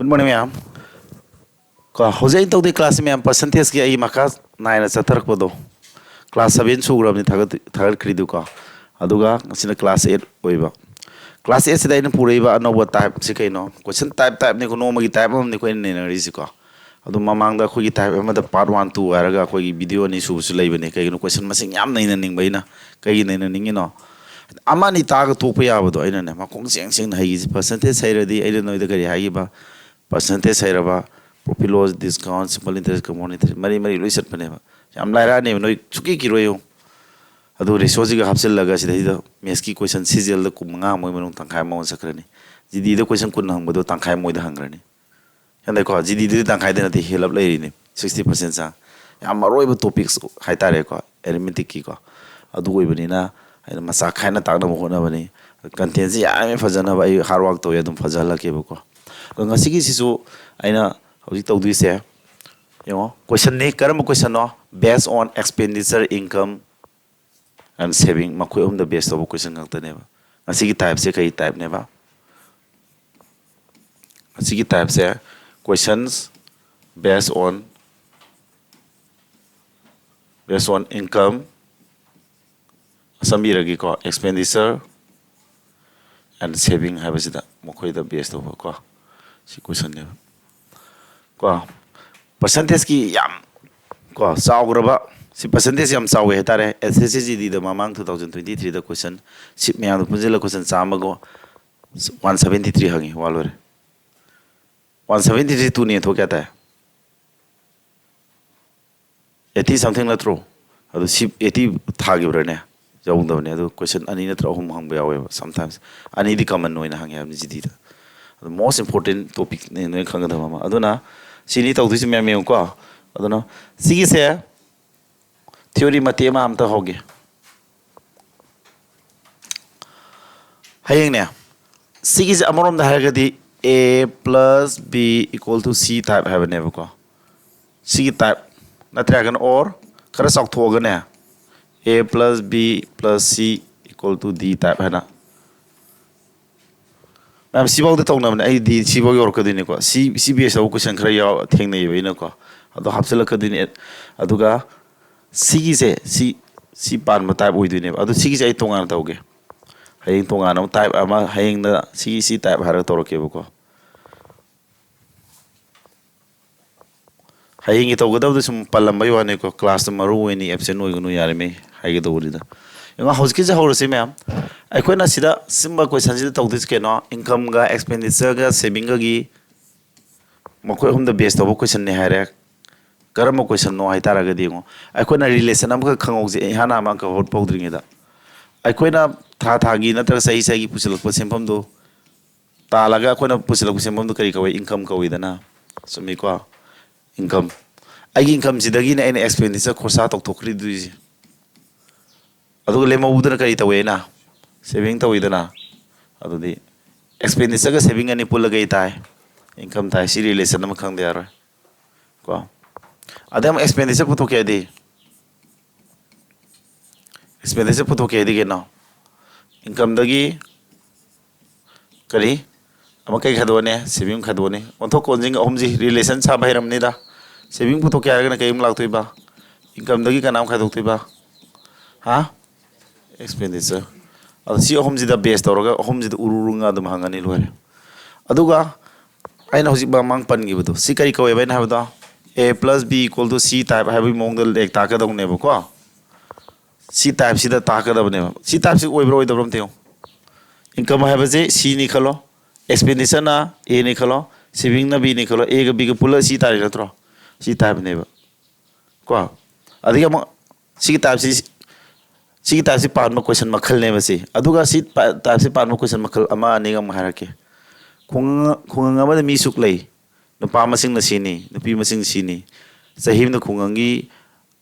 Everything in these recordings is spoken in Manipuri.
Good morning, ma'am. Ko hojai to the class ma'am percentage ki ai maka naina chatar ko do. Class 7 sugram ni thagar kridu ko. Aduga sina class 8 oiba. Class 8 sida ina puraiba anoba type si kaino. Question type ni ko no magi type am ni ko ina na risi ko. Adu mamang da ko gi type am da part 1 2 araga ko gi video ni su su leiba ni kai no question masing yam naina ning baina. Kai naina ning no. Ama ni taga to pa yabado aina ne ma kong seng seng hai percentage sai radi aina no da kari hai ba. Percentage sai raba profit loss discount simple interest compound interest mari loi sat pane ba yam laira ne no chuki ki royo adu resource ga hapsel laga sida ida mes ki question cgl da kum nga moi manung tangkai mo sakrani gd da question kun hang bodo tangkai moi da hangrani yanda ko gd da tangkai da na help lai ni 60% sa yam maroi ba topics hai tare ko arithmetic ki ko adu goi bani na ai masa khaina tak na mo na bani content ji ya me fajana ba ai hard work to ya dum fajala ke ba ko ngasi ki sisu aina hojik tawduise question ne karam question no based on expenditure income and saving makoi the best of question ngakta ne ba ngasi ki type se kai type ne ba ngasi ki type se questions based on income samira ko expenditure and saving habasida makoi the best of ko si question ne ko percentage ki yam ko saograba si percentage yam sawe hetare SSCD da mamang 2023 da question sip me anu punjela question chama go 173 hangi walore 173 tu ne tho kya ta 80 something la tro adu sip 80 thagi brane jawung da ne adu question ani na tro hum hang ba yawe sometimes ani di common noina hangi am GD da the most important topic ne no khanga da mama aduna sini tawdusi me me ko aduna sigi se theory mate ma am ta hoge hayeng ne sigi se amorom da haragadi a plus b equal to c type have ne ko sigi type natra gan or khara sok thoga ne a plus b plus c equal to d type hana I'm Sibog the Tonam, I did Sibog or Cadinico, CBS question Craya, Tang Navinaco, Ado Hapsela Cadinet, Aduga, Sigise, C Pan type we do name, Ado Sigis a Tongan Toge. Haying Tongano type, Ama haying the CC type Harator Kebuko. Haying it over the some Palambayanico class the Maru in the Epson Yarime, Hagadorida. Yung housekeeper sa horse ma'am ay ko na sida simba question sida tawdis ke no income ga expenditure ga saving ga gi mako hum the best of question ne hare karam question no ay tara ga dingo ay ko na relation am ka khangog je hana ma ka hot powdring da ay ko na tha gi na tar sai gi pusil ko sempam do ta laga ko na pusil ko sempam do kari ka income ka wi da na so mi ko income ay income sida gi na any expenditure khosa tok thokri du ji adu lema udana kari tawe na saving tawe dana adu di expenditure ga saving ani pula gai tai income tai si relation nam khang de ara ko adam expenditure puto ke di expenditure puto ke di ke na income dagi kari ama kai khadone saving khadone onto konjing omji relation sa bhairam ni da saving puto ke ara na kai im lagtoi ba income dagi ka nam khadok toi ba ha expenditure adu si home ji da base toroga home ji da ururunga dum hangani lore aduga aina hoji ba mang pan gi budo si kari ko bai na habda a plus b equal to c type have mong dal ek ta ka dong ne ba ko c type si da ta ka da ne c type si oi bro oi da brom teo income have je c ni khalo expenditure na a ni khalo saving na b ni khalo a ga b ga pula c type ratro c type ne ba ko adiga ma c type si type si pan ma question makhal ne basi aduga si type si pan ma question makhal ama ani ga maharake khung ma mi suk lei no pa masing na sini no pi masing sini sahim na khungangi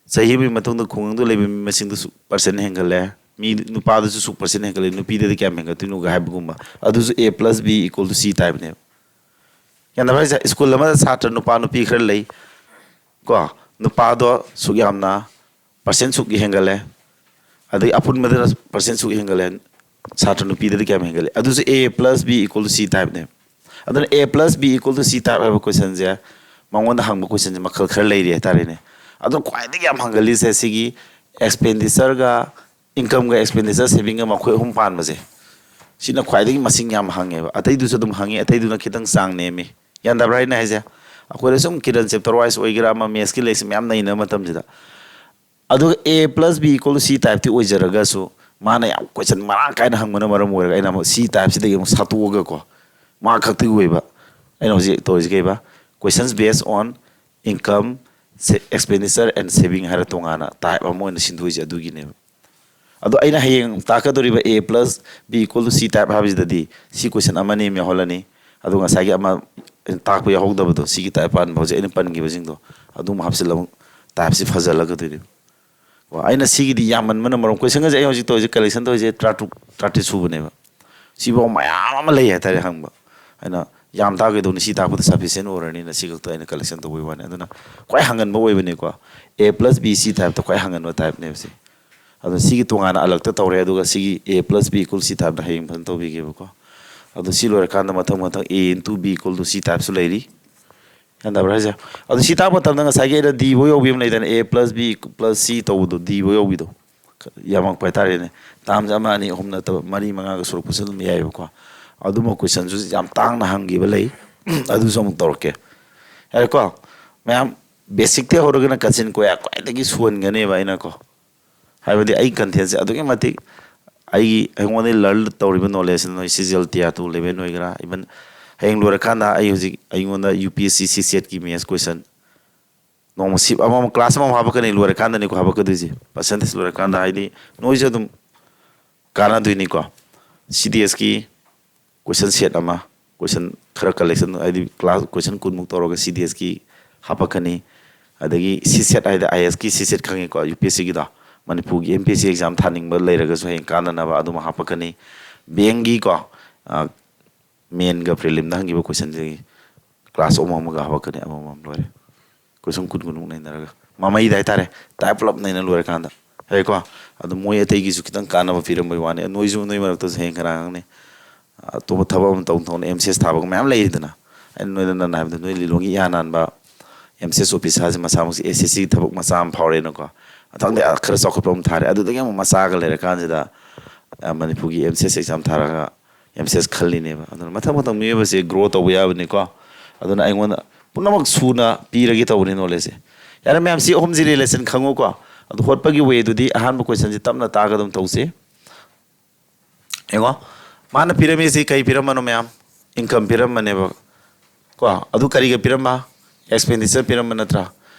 sahim mi matung da khungang do lei masing du percent hengale mi no pa du su percent hengale no pi de kya menga tu no ga haib gumba adu a plus b equal to c type ne yana ba school ma satra no pa no pi khar lei ko no pa do su yamna percent su gi hengale adu apun madara percent su hengale satra no pi de kya hengale adu a plus b equal to c type ne ꯑꯗꯨꯅ A plus B equal to C type ꯍꯥꯏꯕ ꯀꯣꯏꯁꯟꯁꯦ ꯃꯉꯣꯟꯗ ꯍꯪꯕ ꯀꯣꯏꯁꯟꯁꯦ ꯃꯈꯜ ꯈꯔ ꯂꯩꯔꯤ ꯍꯥꯏꯇꯥꯔꯦꯅꯦ ꯑꯗꯨꯅ ꯈ꯭ꯋꯥꯏꯗꯒꯤ ꯌꯥꯝ ꯍꯪꯒꯜꯂꯤꯁꯦ ꯁꯤꯒꯤ ꯑꯦꯛꯁꯄꯦꯟꯗꯤꯆꯔꯒ ꯏꯟꯀꯝꯒ ꯑꯦꯛꯁꯄꯦꯟꯗꯤꯆꯔ ꯁꯦꯚꯤꯡꯒ ꯃꯈꯣꯏ ꯑꯍꯨꯝ ꯄꯥꯟꯕꯁꯦ ꯁꯤꯅ ꯈ꯭ꯋꯥꯏꯗꯒꯤ ꯃꯁꯤꯡ ꯌꯥꯝ ꯍꯪꯉꯦꯕ ꯑꯇꯩꯗꯨꯁꯨ ꯑꯗꯨꯝ ꯍꯪꯉꯤ ꯑꯇꯩꯗꯨꯅ ꯈꯤꯇꯪ ꯆꯥꯡ ꯅꯦꯝꯃꯤ ꯌꯥꯟꯗꯕ꯭ꯔꯥ ꯍꯥꯏꯅ ꯍꯥꯏꯁꯦ ꯑꯩꯈꯣꯏꯗ ꯁꯨꯝ ꯀꯤꯔꯟ ꯆꯦꯞꯇꯔ ꯋꯥꯏꯁ ꯑꯣꯏꯒꯦꯔꯥ ꯑꯃ ꯃꯦꯠꯁꯀꯤ ꯂꯩꯔꯤꯛꯁꯦ ꯃꯌꯥꯝ ꯅꯩꯅꯕ ꯃꯇꯝꯁꯤꯗ ꯑꯗꯨꯒ A plus B equal to C type ꯇꯤ ꯑꯣꯏꯖꯔꯒꯁꯨ ꯃꯥꯅ ꯌꯥꯝ ꯀꯣꯏꯁꯟ ꯃꯔꯥꯡ ꯀꯥꯏꯅ ꯍꯪꯕꯅ ꯃꯔꯝ ꯑꯣꯏꯔꯒ ꯑꯩꯅ ꯑꯃꯨꯛ C typeꯁꯤꯗꯒꯤ ꯑꯃꯨꯛ ꯁꯥꯠꯇꯣꯛꯑꯒꯀꯣ ꯃꯥ ꯈꯛꯇꯒꯤ ꯑꯣꯏꯕ ꯑꯩꯅ ꯍꯧꯖꯤꯛ ꯇꯧꯔꯤꯁꯤ ꯀꯩꯕ ꯀꯣꯏꯁꯟꯁ ꯕꯦꯁ ꯑꯣꯟ ꯏꯟꯀꯝ ꯑꯦꯛꯁꯄꯦꯟꯗꯤꯆꯔ ꯑꯦꯟ ꯁꯦꯚꯤꯡ ꯍꯥꯏꯔ ꯇꯣꯉꯥꯟꯅ ꯇꯥꯏꯞ ꯑꯃ ꯑꯣꯏꯅ ꯁꯤꯟꯗꯣꯛꯏꯁꯦ ꯑꯗꯨꯒꯤꯅꯦꯕ ꯑꯗꯣ ꯑꯩꯅ ꯍꯌꯦꯡ ꯇꯥꯛꯀꯗꯧꯔꯤꯕ A plus B equal to C type ꯍꯥꯏꯕꯁꯤꯗꯗꯤ ꯁꯤ ꯀꯣꯏꯁꯟ ꯑꯃꯅꯤ ꯑꯃ ꯌꯥꯎꯍꯜꯂꯅꯤ ꯑꯗꯨꯒ ꯉꯁꯥꯏꯒꯤ ꯑꯃ ꯇꯥꯛꯄ ꯌꯥꯎꯍꯧꯗꯕꯗꯣ ꯁꯤꯒꯤ ꯇꯥꯏꯞ ꯄꯥꯟꯕ ꯍꯧꯖꯤꯛ ꯑꯩꯅ ꯄꯟꯈꯤꯕꯁꯤꯡꯗꯣ ꯑꯗꯨꯝ ꯍꯥꯞꯆꯤꯜꯂ ꯇꯥꯏꯞꯁꯤ ꯐꯖꯜꯂꯛꯀꯗꯣꯏꯅꯦꯕ ꯑꯩꯅ ꯁꯤꯒꯤꯗꯤ ꯌꯥꯝꯃꯟꯕꯅ ꯃꯔꯝ ꯀꯣꯏꯁꯟꯒꯁꯦ ꯑꯩ ꯍꯧꯖꯤꯛ ꯇꯧꯔꯤꯁꯦ ꯀꯂꯦꯛꯁꯟ ꯇꯧꯔꯤꯁꯦ 30 ꯁꯨꯕꯅꯦꯕ ꯁꯤꯐꯥꯎ ꯃꯌꯥꯝ ꯑꯃ ꯂꯩ ꯍꯥꯏꯇꯥꯔꯦ ꯍꯪꯕ ꯑꯩꯅ ꯌꯥꯝ ꯇꯥꯛꯀꯗꯧꯅꯤ ꯁꯤ ꯇꯥꯛꯄꯗ ꯁꯐꯤꯁꯤꯌꯦꯟ ꯑꯣꯏꯔꯅꯤꯅ ꯁꯤ ꯈꯛꯇ ꯑꯩꯅ ꯀꯂꯦꯛꯁꯟ ꯇꯧꯕꯒꯤ ꯋꯥꯅꯤ ꯑꯗꯨꯅ ꯈ꯭ꯋꯥꯏ ꯍꯪꯒꯟꯕ ꯑꯣꯏꯕꯅꯤꯀꯣ A plus B C ꯇꯥꯏꯞꯇ ꯈ꯭ꯋꯥꯏ ꯍꯪꯒꯟꯕ ꯇꯥꯏꯞꯅꯦꯕ ꯁꯤ ꯑꯗꯣ ꯁꯤꯒꯤ ꯇꯣꯉꯥꯟꯅ ꯑꯂꯛꯇ ꯇꯧꯔꯦ ꯑꯗꯨꯒ ꯁꯤꯒꯤ A plus B equal C ꯇꯥꯏꯞꯇ ꯍꯌꯦꯡ ꯐꯖꯅ ꯇꯧꯕꯤꯒꯦꯕꯀꯣ ꯑꯗꯣ ꯁꯤ ꯂꯣꯏꯔꯀꯥꯟꯗ ꯃꯊꯪ A into B equal to C ꯇꯥꯏꯞꯁꯨ ꯂꯩꯔꯤ ꯌꯥꯟꯗꯕ꯭ꯔꯥ ꯍꯥꯏꯁꯦ ꯑꯗꯣ ꯁꯤ ꯇꯥꯛꯄ ꯃꯇꯝꯗ ꯉꯁꯥꯏꯒꯤ ꯑꯩꯅ D ꯕꯧ ꯌꯧꯕꯤ ꯑꯃ ꯂꯩꯗꯅ A plus B plus C ꯇꯧꯕꯗꯣ D ꯕꯧ ꯌꯧꯕꯤꯗꯣ ꯌꯥꯝꯃꯛꯄ ꯍꯥꯏꯇꯥꯔꯦꯅꯦ ꯇꯥꯝꯁ ꯑꯃ ꯑꯅꯤ ꯑꯍꯨꯝ ꯅꯠꯇꯕ ꯃꯔꯤ ꯃꯉꯥꯒ ꯁꯨꯔꯛꯄꯁꯨ ꯑꯗꯨꯝ ꯌꯥꯏꯑꯕꯀꯣ ꯑꯗꯨꯝꯕ ꯀꯣꯏꯁꯟꯁꯨ ꯌꯥꯝ ꯇꯥꯡꯅ ꯍꯪꯈꯤꯕ ꯂꯩ ꯑꯗꯨꯁꯨ ꯑꯃꯨꯛ ꯇꯧꯔꯛꯀꯦ ꯌꯥꯔꯦꯀꯣ ꯃꯌꯥꯝ ꯕꯦꯁꯤꯛꯇꯤ ꯍꯧꯔꯒꯅ ꯀꯥꯆꯤꯟ ꯀꯣꯌꯥ ꯈ꯭ꯋꯥꯏꯗꯒꯤ ꯁꯣꯟꯒꯅꯦꯕ ꯑꯩꯅꯀꯣ ꯍꯥꯏꯕꯗꯤ ꯑꯩ ꯀꯟꯇꯦꯟꯁꯦ ꯑꯗꯨꯛꯀꯤ ꯃꯇꯤꯛ ꯑꯩꯉꯣꯟꯗ ꯂꯔꯟ ꯇꯧꯔꯤꯕ ꯅꯣꯂꯦꯖ ꯅꯣꯏ CGL Tier 2 ꯂꯦꯚꯦꯜ ꯑꯣꯏꯒꯦꯔꯥ ꯏꯚꯟ ꯍꯌꯦꯡ ꯂꯣꯏꯔꯀꯥꯟꯗ ꯑꯩ ꯍꯧꯖꯤꯛ ꯑꯩꯉꯣꯟꯗ UPSC CSET ꯀꯤ ꯃꯦꯠꯁ ꯀꯣꯏꯁꯟ ꯅꯣꯡꯃ ꯁꯤꯞ ꯑꯃꯃꯝ ꯀ꯭ꯂꯥꯁ ꯑꯃꯃꯝ ꯍꯥꯞꯄꯛꯀꯅꯤ ꯂꯣꯏꯔꯀꯥꯟꯗꯅꯤꯀꯣ ꯍꯥꯞꯄꯛꯀꯗꯣꯏꯁꯦ ꯄꯔꯁꯦꯟꯇꯦꯖ ꯂꯣꯏꯔꯀꯥꯟꯗ ꯍꯥꯏꯗꯤ ꯅꯣꯏꯁꯨ ꯑꯗꯨꯝ ꯀꯥꯟꯅꯗꯣꯏꯅꯤꯀꯣ CDSꯀꯤ ꯀꯣꯏꯁꯟ ꯁꯦꯠ ꯑꯃ ꯀꯣꯏꯁꯟ ꯈꯔ ꯀꯂꯦꯛꯁꯟ ꯍꯥꯏꯗꯤ ꯀ꯭ꯂꯥꯁ ꯀꯣꯏꯁꯟ ꯀꯨꯟꯃꯨꯛ ꯇꯧꯔꯒ CDSꯀꯤ ꯍꯥꯞꯄꯛꯀꯅꯤ ꯑꯗꯒꯤ CSET ꯍꯥꯏꯗꯤ IASꯀꯤ CSET ꯈꯪꯉꯤꯀꯣ UPSCꯒꯤꯗꯣ ꯃꯅꯤꯄꯨꯔꯒꯤ MPSC ꯑꯦꯛꯖꯥꯝ ꯊꯥꯅꯤꯡꯕ ꯂꯩꯔꯒꯁꯨ ꯍꯌꯦꯡ ꯀꯥꯟꯅꯅꯕ ꯑꯗꯨꯝ ꯍꯥꯞꯄꯛꯀꯅꯤ ꯕꯦꯡꯒꯤꯀꯣ ꯃꯦꯟꯒ ꯄ꯭ꯔꯤꯂꯤꯝꯗ ꯍꯪꯈꯤꯕ ꯀꯣꯏꯁꯟꯁꯤꯒꯤ ꯀ꯭ꯂꯥꯁ ꯑꯃꯃꯝꯒ ꯍꯥꯞꯄꯛꯀꯅꯤ ꯑꯃꯃꯝ ꯂꯣꯏꯔꯦ ꯀꯣꯏꯁꯟ ꯀꯨꯟꯃꯨꯛ ꯅꯩꯅꯔꯒ ꯃꯃꯩꯗ ꯍꯥꯏꯇꯥꯔꯦ ꯇꯥꯏꯞ ꯄꯨꯂꯞ ꯅꯩꯅ ꯂꯣꯏꯔꯀꯥꯟꯗ ꯌꯥꯏꯀꯣ ꯑꯗꯨ ꯃꯣꯏ ꯑꯇꯩꯒꯤꯁꯨ ꯈꯤꯇꯪ ꯀꯥꯟꯅꯕ ꯄꯤꯔꯝꯕꯒꯤ ꯋꯥꯅꯤ ꯅꯣꯏꯁꯨ ꯅꯣꯏ ꯃꯔꯛꯇꯁꯨ ꯍꯌꯦꯡ ꯀꯅꯥ ꯈꯪꯅꯤ ꯑꯇꯣꯞꯄ ꯊꯕꯛ ꯑꯃ ꯇꯧꯅ MCS ꯊꯥꯕꯒ ꯃꯌꯥꯝ ꯂꯩꯔꯤꯗꯅ ꯑꯩꯅ ꯅꯣꯏꯗ ꯅꯟꯅ ꯍꯥꯏꯕꯗ ꯅꯣꯏ ꯂꯤꯂꯣꯡꯒꯤ ꯏꯍꯥꯟ ꯍꯥꯟꯕ MCS ꯑꯣꯐꯤꯁꯥꯔꯁꯦ ꯃꯁꯥꯃꯛꯁꯤ SSC ꯊꯕꯛ ꯃꯆꯥ ꯑꯃ ꯐꯥꯎꯔꯦꯅꯀꯣ ꯃꯊꯪꯗ ꯈꯔ ꯆꯥꯎꯈꯠꯄ ꯑꯃ ꯊꯥꯔꯦ ꯑꯗꯨꯗꯒꯤ ꯑꯃꯨꯛ ꯃꯆꯥꯒ ꯂꯩꯔꯀꯥꯟꯁꯤꯗ ꯃꯅꯤꯄꯨꯔꯒꯤ MCS ꯑꯦꯛꯖꯥꯝ ꯊꯥꯔꯒ MCS ꯈꯜꯂꯤꯅꯦꯕ ꯑꯗꯨꯅ ꯃꯊꯪ ꯃꯤꯑꯣꯏꯕꯁꯦ ꯒ꯭ꯔꯣ ꯇꯧꯕ ꯌꯥꯕꯅꯤꯀꯣ ꯑꯗꯨꯅ ꯑꯩꯉꯣꯟꯗ ꯄꯨꯝꯅꯃꯛ ꯁꯨꯅ ꯄꯤꯔꯒꯦ ꯇꯧꯕꯅꯤ ꯅꯣꯂꯦꯖꯁꯦ ꯌꯥꯔꯦ ꯃꯌꯥꯝ ꯁꯤ ꯑꯍꯨꯝꯁꯤ ꯔꯤꯂꯦꯁꯟ ꯈꯪꯉꯨꯀꯣ ꯑꯗꯨ ꯍꯣꯠꯄꯒꯤ ꯋꯦꯗꯨꯗꯤ ꯑꯍꯥꯟꯕ ꯀꯣꯏꯁꯟꯁꯤ ꯇꯞꯅ ꯇꯥꯒ ꯑꯗꯨꯝ ꯇꯧꯁꯤ ꯌꯦꯡꯉꯣ ꯃꯥꯅ ꯄꯤꯔꯝꯃꯤꯁꯤ ꯀꯩ ꯄꯤꯔꯝꯕꯅꯣ ꯃꯌꯥꯝ ꯏꯟꯀꯝ ꯄꯤꯔꯝꯕꯅꯦꯕ ꯀꯣ ꯑꯗꯨ ꯀꯔꯤꯒ ꯄꯤꯔꯝꯕ ꯑꯦꯛꯁꯄꯦꯟꯗꯤꯆꯔ ꯄꯤꯔꯝꯕ ꯅꯠꯇ꯭ꯔꯥ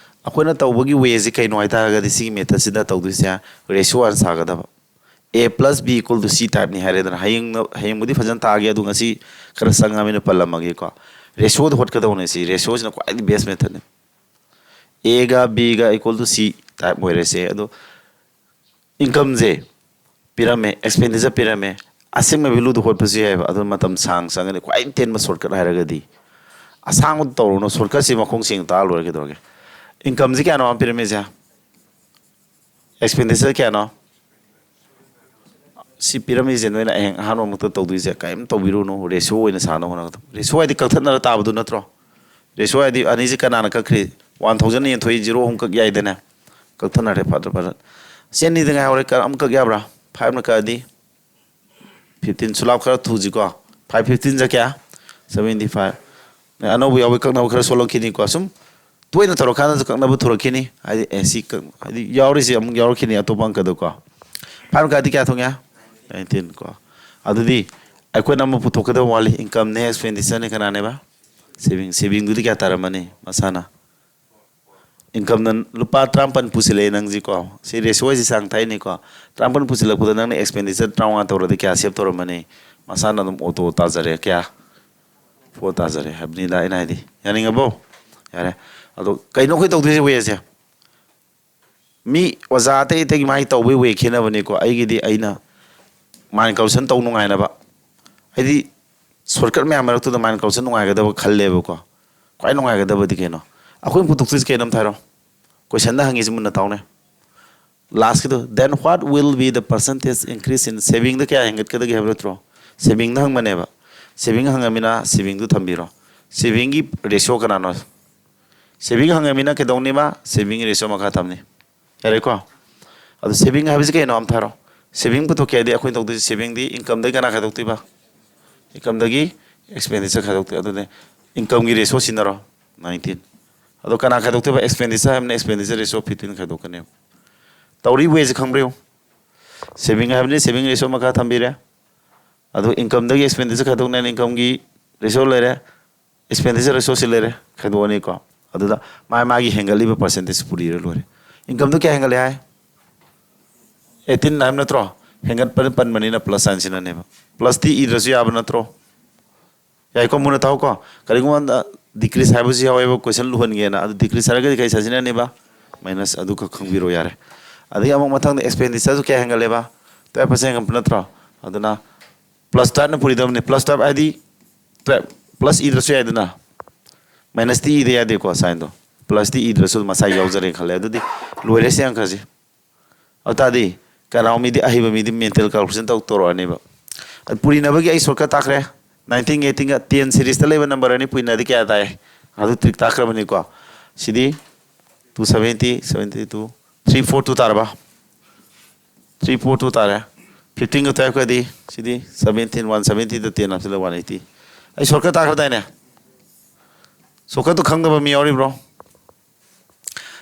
ꯑꯩꯈꯣꯏꯅ ꯇꯧꯕꯒꯤ ꯋꯦꯁꯤ ꯀꯩꯅꯣ ꯍꯥꯏꯇꯥꯔꯒꯗꯤ ꯁꯤꯒꯤ ꯃꯦꯊꯠꯁꯤꯗ ꯇꯧꯗꯣꯏꯁꯦ ꯔꯦꯁꯤꯌꯣ ꯑꯣꯏꯅ ꯁꯥꯒꯗꯕ A plus B equal to C type ni ꯍꯥꯏꯔꯦꯗꯅ ꯍꯌꯦꯡꯕꯨꯗꯤ ꯐꯖꯅ ꯇꯥꯒꯦ ꯑꯗꯨ ꯉꯁꯤ ꯈꯔ ꯆꯪꯉꯃꯤꯅ ꯄꯜꯂꯝꯃꯒꯦꯀꯣ ꯔꯦꯁꯤꯌꯣꯗ ꯍꯣꯠꯀꯗꯧꯅꯦ ꯁꯤ ꯔꯦꯁꯤꯌꯣꯁꯤꯅ ꯈ꯭ꯋꯥꯏꯗꯒꯤ ꯕꯦꯁ ꯃꯦꯊꯠꯅꯤ Aꯒ Bꯒ equal to C type ꯑꯣꯏꯔꯁꯦ ꯑꯗꯣ ꯏꯟꯀꯝꯁꯦ ꯄꯤꯔꯝꯃꯦ ꯑꯦꯛꯁꯄꯦꯟꯗꯤꯆꯔ ꯄꯤꯔꯝꯃꯦ ꯑꯁꯦꯡꯕ ꯚꯦꯂꯨꯗ ꯍꯣꯠꯄꯁꯨ ꯌꯥꯏꯑꯕ ꯑꯗꯨꯅ ꯃꯇꯝ ꯆꯪꯒꯅꯤ ꯈ꯭ꯋꯥꯏ ꯇꯦꯟꯕ ꯁꯣꯔꯠꯀꯠ ꯍꯥꯏꯔꯒꯗꯤ ꯑꯁꯥꯡꯕ ꯇꯧꯔꯨꯅꯨ ꯁꯣꯔꯠꯀꯠꯁꯤ ꯃꯈꯣꯡ ꯁꯦꯡꯅ ꯇꯥꯛꯑ ꯂꯣꯏꯔꯦ ꯀꯩꯗꯧꯔꯒꯦ ꯏꯟꯀꯝꯁꯤ ꯀꯌꯥꯅꯣ ꯄꯤꯔꯝꯃꯤꯁꯦ ꯑꯦꯛꯁꯄꯦꯟꯗꯤꯆꯔ ꯀꯌꯥꯅꯣ ꯁꯤ ꯄꯤꯔꯝꯃꯤꯁꯦ ꯅꯣꯏꯅ ꯍꯌꯦꯡ ꯑꯍꯥꯟꯕꯃꯛꯇ ꯇꯧꯗꯣꯏꯁꯦ ꯀꯔꯤꯝ ꯇꯧꯕꯤꯔꯨꯅꯨ ꯔꯦꯁꯤꯌꯣ ꯑꯣꯏꯅ ꯁꯥꯅꯕ ꯍꯣꯠꯅꯒꯗꯕ ꯔꯦꯁꯤꯌꯣ ꯍꯥꯏꯗꯤ ꯀꯛꯊꯠꯅꯔ ꯇꯥꯕꯗꯨ ꯅꯠꯇ꯭ꯔꯣ ꯔꯦꯁꯤꯌꯣ ꯍꯥꯏꯗꯤ ꯑꯅꯤꯁꯤ ꯀꯅꯥꯅ ꯀꯛꯈ꯭ꯔꯤ 1000 ꯌꯦꯟꯊꯣꯛꯏ 0 ꯑꯍꯨꯝ ꯀꯛ ꯌꯥꯏꯗꯅ ꯀꯛꯊꯠꯅꯔꯦ ꯐꯠ ꯆꯦꯟꯅꯤꯗ ꯉꯥꯏꯍꯧꯔꯦ ꯑꯃ ꯀꯛ ꯌꯥꯕ꯭ꯔꯥ 5ꯅ ꯀꯛꯑꯗꯤ 15 ꯁꯨꯂꯥꯞ ꯈꯔ ꯊꯨꯁꯤꯀꯣ 5 15 ꯖ ꯀꯌꯥ 75 ꯑꯅꯧꯕ ꯌꯥꯎꯕ ꯀꯛꯅꯕ ꯈꯔ ꯁꯣꯜꯂꯛꯈꯤꯅꯤꯀꯣ ꯁꯨꯝ ꯇꯣꯏꯅ ꯇꯧꯔꯀꯥꯟꯗꯁꯨ ꯀꯛꯅꯕ ꯊꯨꯔꯛꯈꯤꯅꯤ ꯍꯥꯏꯗꯤ ꯁꯤ ꯍꯥꯏꯗꯤ ꯌꯥꯎꯔꯤꯁꯤ ꯑꯃꯨꯛ ꯌꯥꯎꯔꯛꯈꯤꯅꯤ ꯑꯇꯣꯞꯄ ꯑꯪꯀꯗꯀꯣ 5 ꯀꯛꯑꯗꯤ ꯀꯌꯥ ꯊꯣꯡꯉꯦ 19 ꯀꯣ ꯑꯗꯨꯗꯤ ꯑꯩꯈꯣꯏꯅ ꯑꯃ ꯄꯨꯊꯣꯛꯀꯗꯕ ꯋꯥꯠꯂꯤ ꯏꯟꯀꯝꯅꯦ ꯑꯦꯛꯁꯄꯦꯟꯗꯤꯆꯔꯅꯦ ꯀꯅꯥꯅꯦꯕ ꯁꯦꯚꯤꯡꯗꯨꯗꯤ ꯀꯌꯥ ꯇꯥꯔꯝꯃꯅꯤ ꯃꯁꯥꯅ ꯏꯟꯀꯝꯅ ꯂꯨꯄꯥ 53 ꯄꯨꯁꯤꯜꯂꯛꯑꯦ ꯅꯪꯁꯤꯀꯣ ꯁꯤ ꯔꯦꯁꯤꯌꯣꯁꯤ ꯆꯥꯡ ꯊꯥꯏꯅꯤꯀꯣ 53 ꯄꯨꯁꯤꯜꯂꯛꯄꯗ ꯅꯪꯅ ꯑꯦꯛꯁꯄꯦꯟꯗꯤꯆꯔ 53 ꯇꯧꯔꯗꯤ ꯀꯌꯥ ꯁꯦꯞ ꯇꯧꯔꯝꯃꯅꯤ ꯃꯁꯥꯅ ꯑꯗꯨꯝ ꯑꯣꯇꯣ ꯇꯥꯖꯔꯦ ꯀꯌꯥ 4 ꯇꯥꯖꯔꯦ ꯍꯥꯏꯕꯅꯤꯗ ꯑꯩꯅ ꯍꯥꯏꯗꯤ ꯌꯥꯅꯤꯡꯉꯕꯣ ꯌꯥꯔꯦ ꯑꯗꯣ ꯀꯩꯅꯣ ꯑꯩꯈꯣꯏ ꯇꯧꯗꯣꯏꯁꯦ ꯋꯦꯁꯦ ꯃꯤ ꯑꯣꯖꯥ ꯑꯇꯩꯒꯤ ꯃꯥꯒꯤ ꯇꯧꯕꯒꯤ ꯋꯦ ꯈꯦꯠꯅꯕꯅꯤꯀꯣ ꯑꯩꯒꯤꯗꯤ ꯑꯩꯅ ꯃꯥꯏꯟ ꯀꯔꯞꯁꯟ ꯇꯧ ꯅꯨꯡꯉꯥꯏꯅꯕ ꯍꯥꯏꯗꯤ ꯁꯣꯔꯠꯀꯠ ꯃꯌꯥꯝ ꯃꯔꯛꯇꯨꯗ ꯃꯥꯏꯟ ꯀꯔꯞꯁꯟ ꯅꯨꯡꯉꯥꯏꯒꯗꯕ ꯈꯜꯂꯦꯕꯀꯣ ꯈ꯭ꯋꯥꯏ ꯅꯨꯡꯉꯥꯏꯒꯗꯕꯗꯤ ꯀꯩꯅꯣ ꯑꯩꯈꯣꯏꯅ ꯄꯨꯊꯣꯛꯇꯣꯏꯁꯤ ꯀꯩꯅꯣꯝ ꯍꯥꯏꯔꯣ ꯀꯣꯏꯁꯟꯗ ꯍꯪꯉꯤꯁꯤ ꯃꯨꯟꯅ ꯇꯥꯎꯅꯦ ꯂꯥꯁꯀꯤꯗꯣ then what will be the percentage increase in ꯁꯦꯚꯤꯡꯗ ꯀꯌꯥ ꯍꯦꯟꯒꯠꯀꯗꯒꯦ ꯍꯥꯏꯕ ꯅꯠꯇ꯭ꯔꯣ ꯁꯦꯚꯤꯡꯗ ꯍꯪꯕꯅꯦꯕ 세빙 항암이나 세빙도 덤비로 세빙이 레시오 그나노 세빙 항암이나 개동니마 세빙이 레시오 마카 탐니 야래코 아도 세빙 하비지 개노 암타로 세빙부터 개디 아코인 독도 세빙디 인컴데 가나 가독티바 인컴데기 expenditure 가독티 아도네 인컴기 레시오 시나로 19 아도 가나 가독티바 expenditure 함네 expenditure 레시오 15 가독하네 तौरी वेज खंब्रियो सेविंग है सेविंग रेशो मखा थम्बीरे अदो इनकम दगी एक्सपेंडिचर खदोने इनकम की रेशो लेरे एक्सपेंडिचर रेशो से लेरे खदोने को अदुदा मागी हेंगली परसेंटेज पूरी लोरे इनकम तो क्या हेंगले है 18 नाम नत्रो हेंगत पन मनी प्लस साइन सिना ने प्लस ती इरसु याब नत्रो याई को मुना ताव को करिगुम डिक्रीज हाइबुसी हावेबो क्वेश्चन लुहन गेना अदु डिक्रीज सरगे kai sajina ne ba minus अदु का खंबीरो यारे अदगी अमुक मथंग एक्सपेंडिचर क्या हेंगलेबा 12% हम नत्रो अदुना प्लस 12 न पुरी दमने प्लस 12 आदि प्लस इदरसु यादना माइनस ती इदे यादे को साइन दो प्लस ती इदरसु मसा यावजरे खले अदुदी लोइरे से अंकजी अतादी कराउमी दी अहिबा मी दी मेंटल कैलकुलेशन तौ तोरो अनेबा पुरी नबगी आई सोका ताखरे 1918 का 10 सीरीज त लेबा नंबर अनि पुइना दी क्या ताए अदु ट्रिक ताखरबनी को सिदी 270 72 342 तारबा 342 तारे 15 का का दी सीधी 17 170 द 10 आपसे 180 आई सोका ताखरदा ने सोका तो खंगदबा मी औरी ब्रो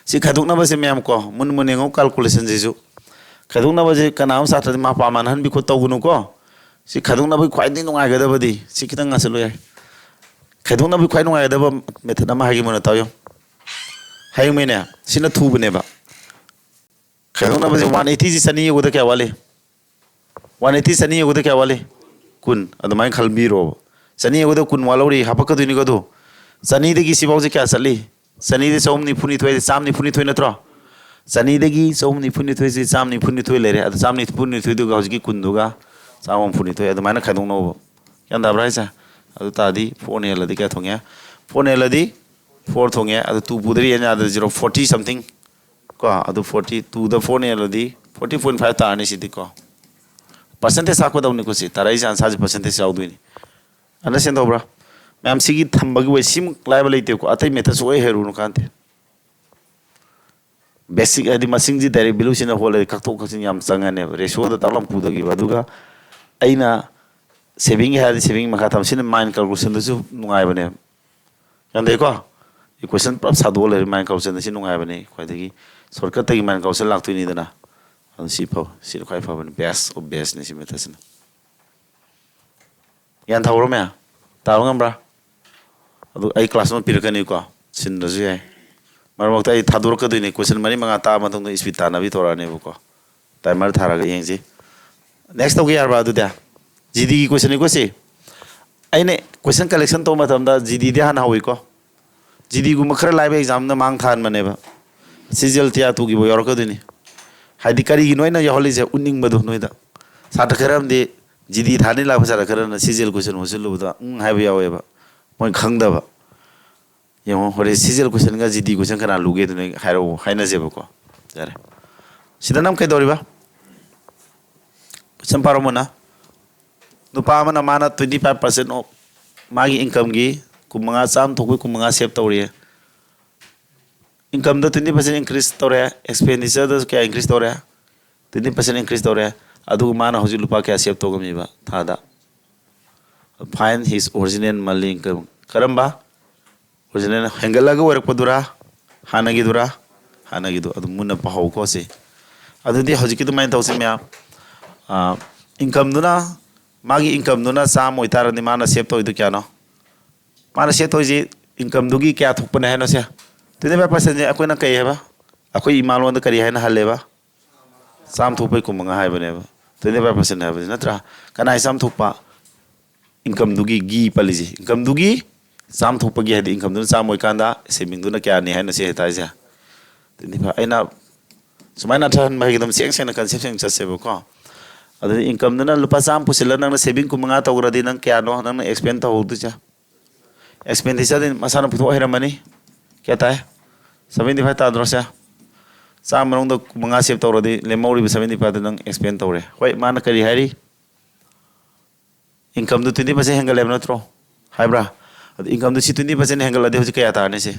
सी खदुकना बसे मैम को मुन मुनेगो कैलकुलेशन जेजु खदुकना बजे कनाम साथदि मा पामान हन बिखो तौगुनु को सी खदुकना बि ख्वाइदि नुंगाइगदबदि सी खितंग असलो याय खदुकना बि ख्वाइ नुंगाइगदब मेथड मा हागि मुना तायो हाय मैंने सिना थूबनेबा खदुकना बजे 180 जी सनी योगदा क्या वाले 180 सनी योगदा क्या वाले कुन अदमाय खलबिरो सनी योगदा कुन वालोरी हापकदुनि गदो सनी देगी सिबावजे क्या चली सनी दे सोमनी फुनी थोय सामनी फुनी थोय नत्रो सनी देगी सोमनी फुनी थोय से सामनी फुनी थोय लेरे अद सामनी फुनी थोय दुगा हजकी कुंदुगा सामम फुनी थोय अदमाय खदुकनो यान दाब्राइसा अद तादी फोन हेलदी क्या थोंगे फोन हेलदी 4 थोंगे अद 2 बुदरी यान अद 040 समथिंग को अद 42 द फोन हेलदी 40.5 तानी सिदी को परसेंटेज साको दउनी को सी ताराई जान साज परसेंटेज आउदुनी अंडरस्टैंड होब्रा मैम सिगी थंबगी वे सिम लाइव लेते को अतै मेथड सोए हेरुनु कांते बेसिक अदि मसिंग जी डायरेक्ट बिलु सिना होले कक्तो खसिन याम संगने रेशो द तलम पुदगी बदुगा अइना सेविंग है सेविंग मखा थम सिन माइंड कैलकुलेशन दसु नुंगाय बने यान देखो इक्वेशन प्रॉप सादोले माइंड कैलकुलेशन दसि नुंगाय बने खैदगी शॉर्टकट तगी माइंड कैलकुलेशन लाक्तुनी दना सी फो सी खै फो बने बेस्ट ऑफ बेस्ट ने सि मेथड यान थावरो मे ताव ngambra अदु आई क्लास में पिरकनी को सिनदसु याय मरमक्ता आई थादोरकदुनी क्वेश्चन मनी मंगा ता मतंग स्पीड तानाबी तोराने को टाइमर थारागा येंजी नेक्स्ट तो यार बादु द्या जीडी की क्वेश्चन को से आइने क्वेश्चन कलेक्शन तो मतमदा जीडी दे हाना होई को जीडी गु मखर लाइव एग्जाम न मांग थान मनेबा सीजल तिया तु की बो यरकदुनी हाइदि करी की नोइना यहली जे उनिंग बदु नोइदा साथ खरम दे जीडी थाने लाबा सारा खरन सीजल क्वेश्चन होसलुबदा हाइबो यावेबा मोय खंगदबा यमो होरे सीजल क्वेश्चन का जीडी क्वेश्चन कना लुगे दुने हाइरो हाइना जेबो को जारे सिदा नाम कै दौरिबा क्वेश्चन पारो मना नुपा मना माना 25% ऑफ मागी इनकम की कुमंगा चाम थोक कुमंगा सेव तौरिए इनकम द 20% इंक्रीज तौरे एक्सपेंडिचर द क्या इंक्रीज तौरे 20% इंक्रीज तौरे अदु माना हजि लुपा क्या सेव तौगमीबा थादा फाइंड हिज ओरिजिनल मल्ली इनकम करम्बा ओरिजिनल हेंगलागा वरकपदुरा हानागिदुरा हानागिदु अदु मुन्ना पाहौ को से अदुदि हजिकि दुमाइन तौसे म्या इनकम दुना मागी इनकम दुना साम ओइतारनि माना सेव तौइदु क्या नो माना सेव तौइजि इनकम दुगी क्या थोकपने है नो से 25% जे अकोइना कै हेबा अकोइ इमालवंद करी है ना हलेबा साम थोपै कुमंगा हाइबनेबा 25% हाइबनि नत्रा कना साम थोपा इनकम दुगी गी पलिजी इनकम दुगी साम थोपगी है इनकम दुना साम ओइकांदा सेविंग दुना क्या ने है न से हेताइजा तिनिफा आइना सुमाइना थान माइ एकदम सेंग सेंग कंसेप्शन चसेबो को अदु इनकम दुना लुपा साम पुसिल नंग सेविंग कुमंगा तौग्रदि नंग क्या नो नंग एक्सपेंड तौदुजा एक्सपेंडिचर दिन मसाना पुथो हेरमनी क्या ताय 75 ताद्रोसा साम मनोंग कुमंगा सेव तौरदि लेमौरि 75 नंग एक्सपेंड तौरे होय माना करी हारी income to 20% hangel level natro hybra income to 20% hangel de hoji kaya tarne se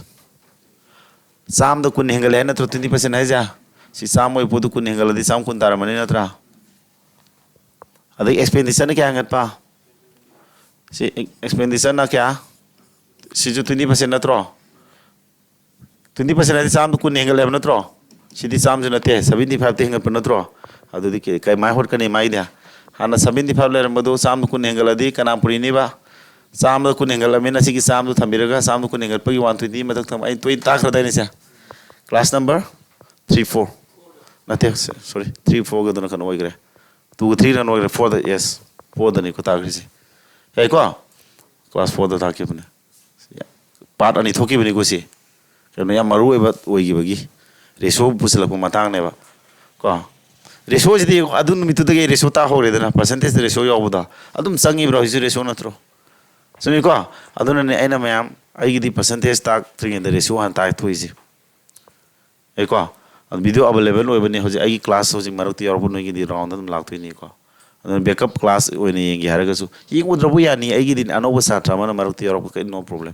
sam do kun hangel na to 20% hai ja si sam oi podu kun hangel di sam kun tar mani natra adai expenditure na kya hangat pa si expenditure na kya si jo 20% natro 20% di sam kun hangel level natro si di sam jo na te 75 te hangat pa natro adu di ke kai mai hot kani mai dia hana 75 level madu sam kun hangel di kana puri ni ba sam kun hangel amena si ki sam do thambiraga sam kun hangel pa 120 matak tham ai toi ta khra dai ni sa class number 3 4 nate sorry 3 4 ga dona kan oi gre 2 3 ran oi gre 4 yes 4 dani ko ta gre si ai ko class 4 da ta ke bune part ani thoki bani ko si kano ya maru eba oi gi bagi reso pusala ko matang ne ba ko reso ji adun mitu de reso ta ho re dana percentage reso yo buda adum sangi bro hisu reso na tro sumi ko adun ne aina mayam ai gi di percentage ta tring de reso han ta thoi ji ai ko video available oi bani hoji ai class hoji maruti yor bun gi di round dum lak thoi ni ko adun backup class oi ni gi har ga su yi udra bu ya ni ai gi din anoba sa trama na maruti yor ko no problem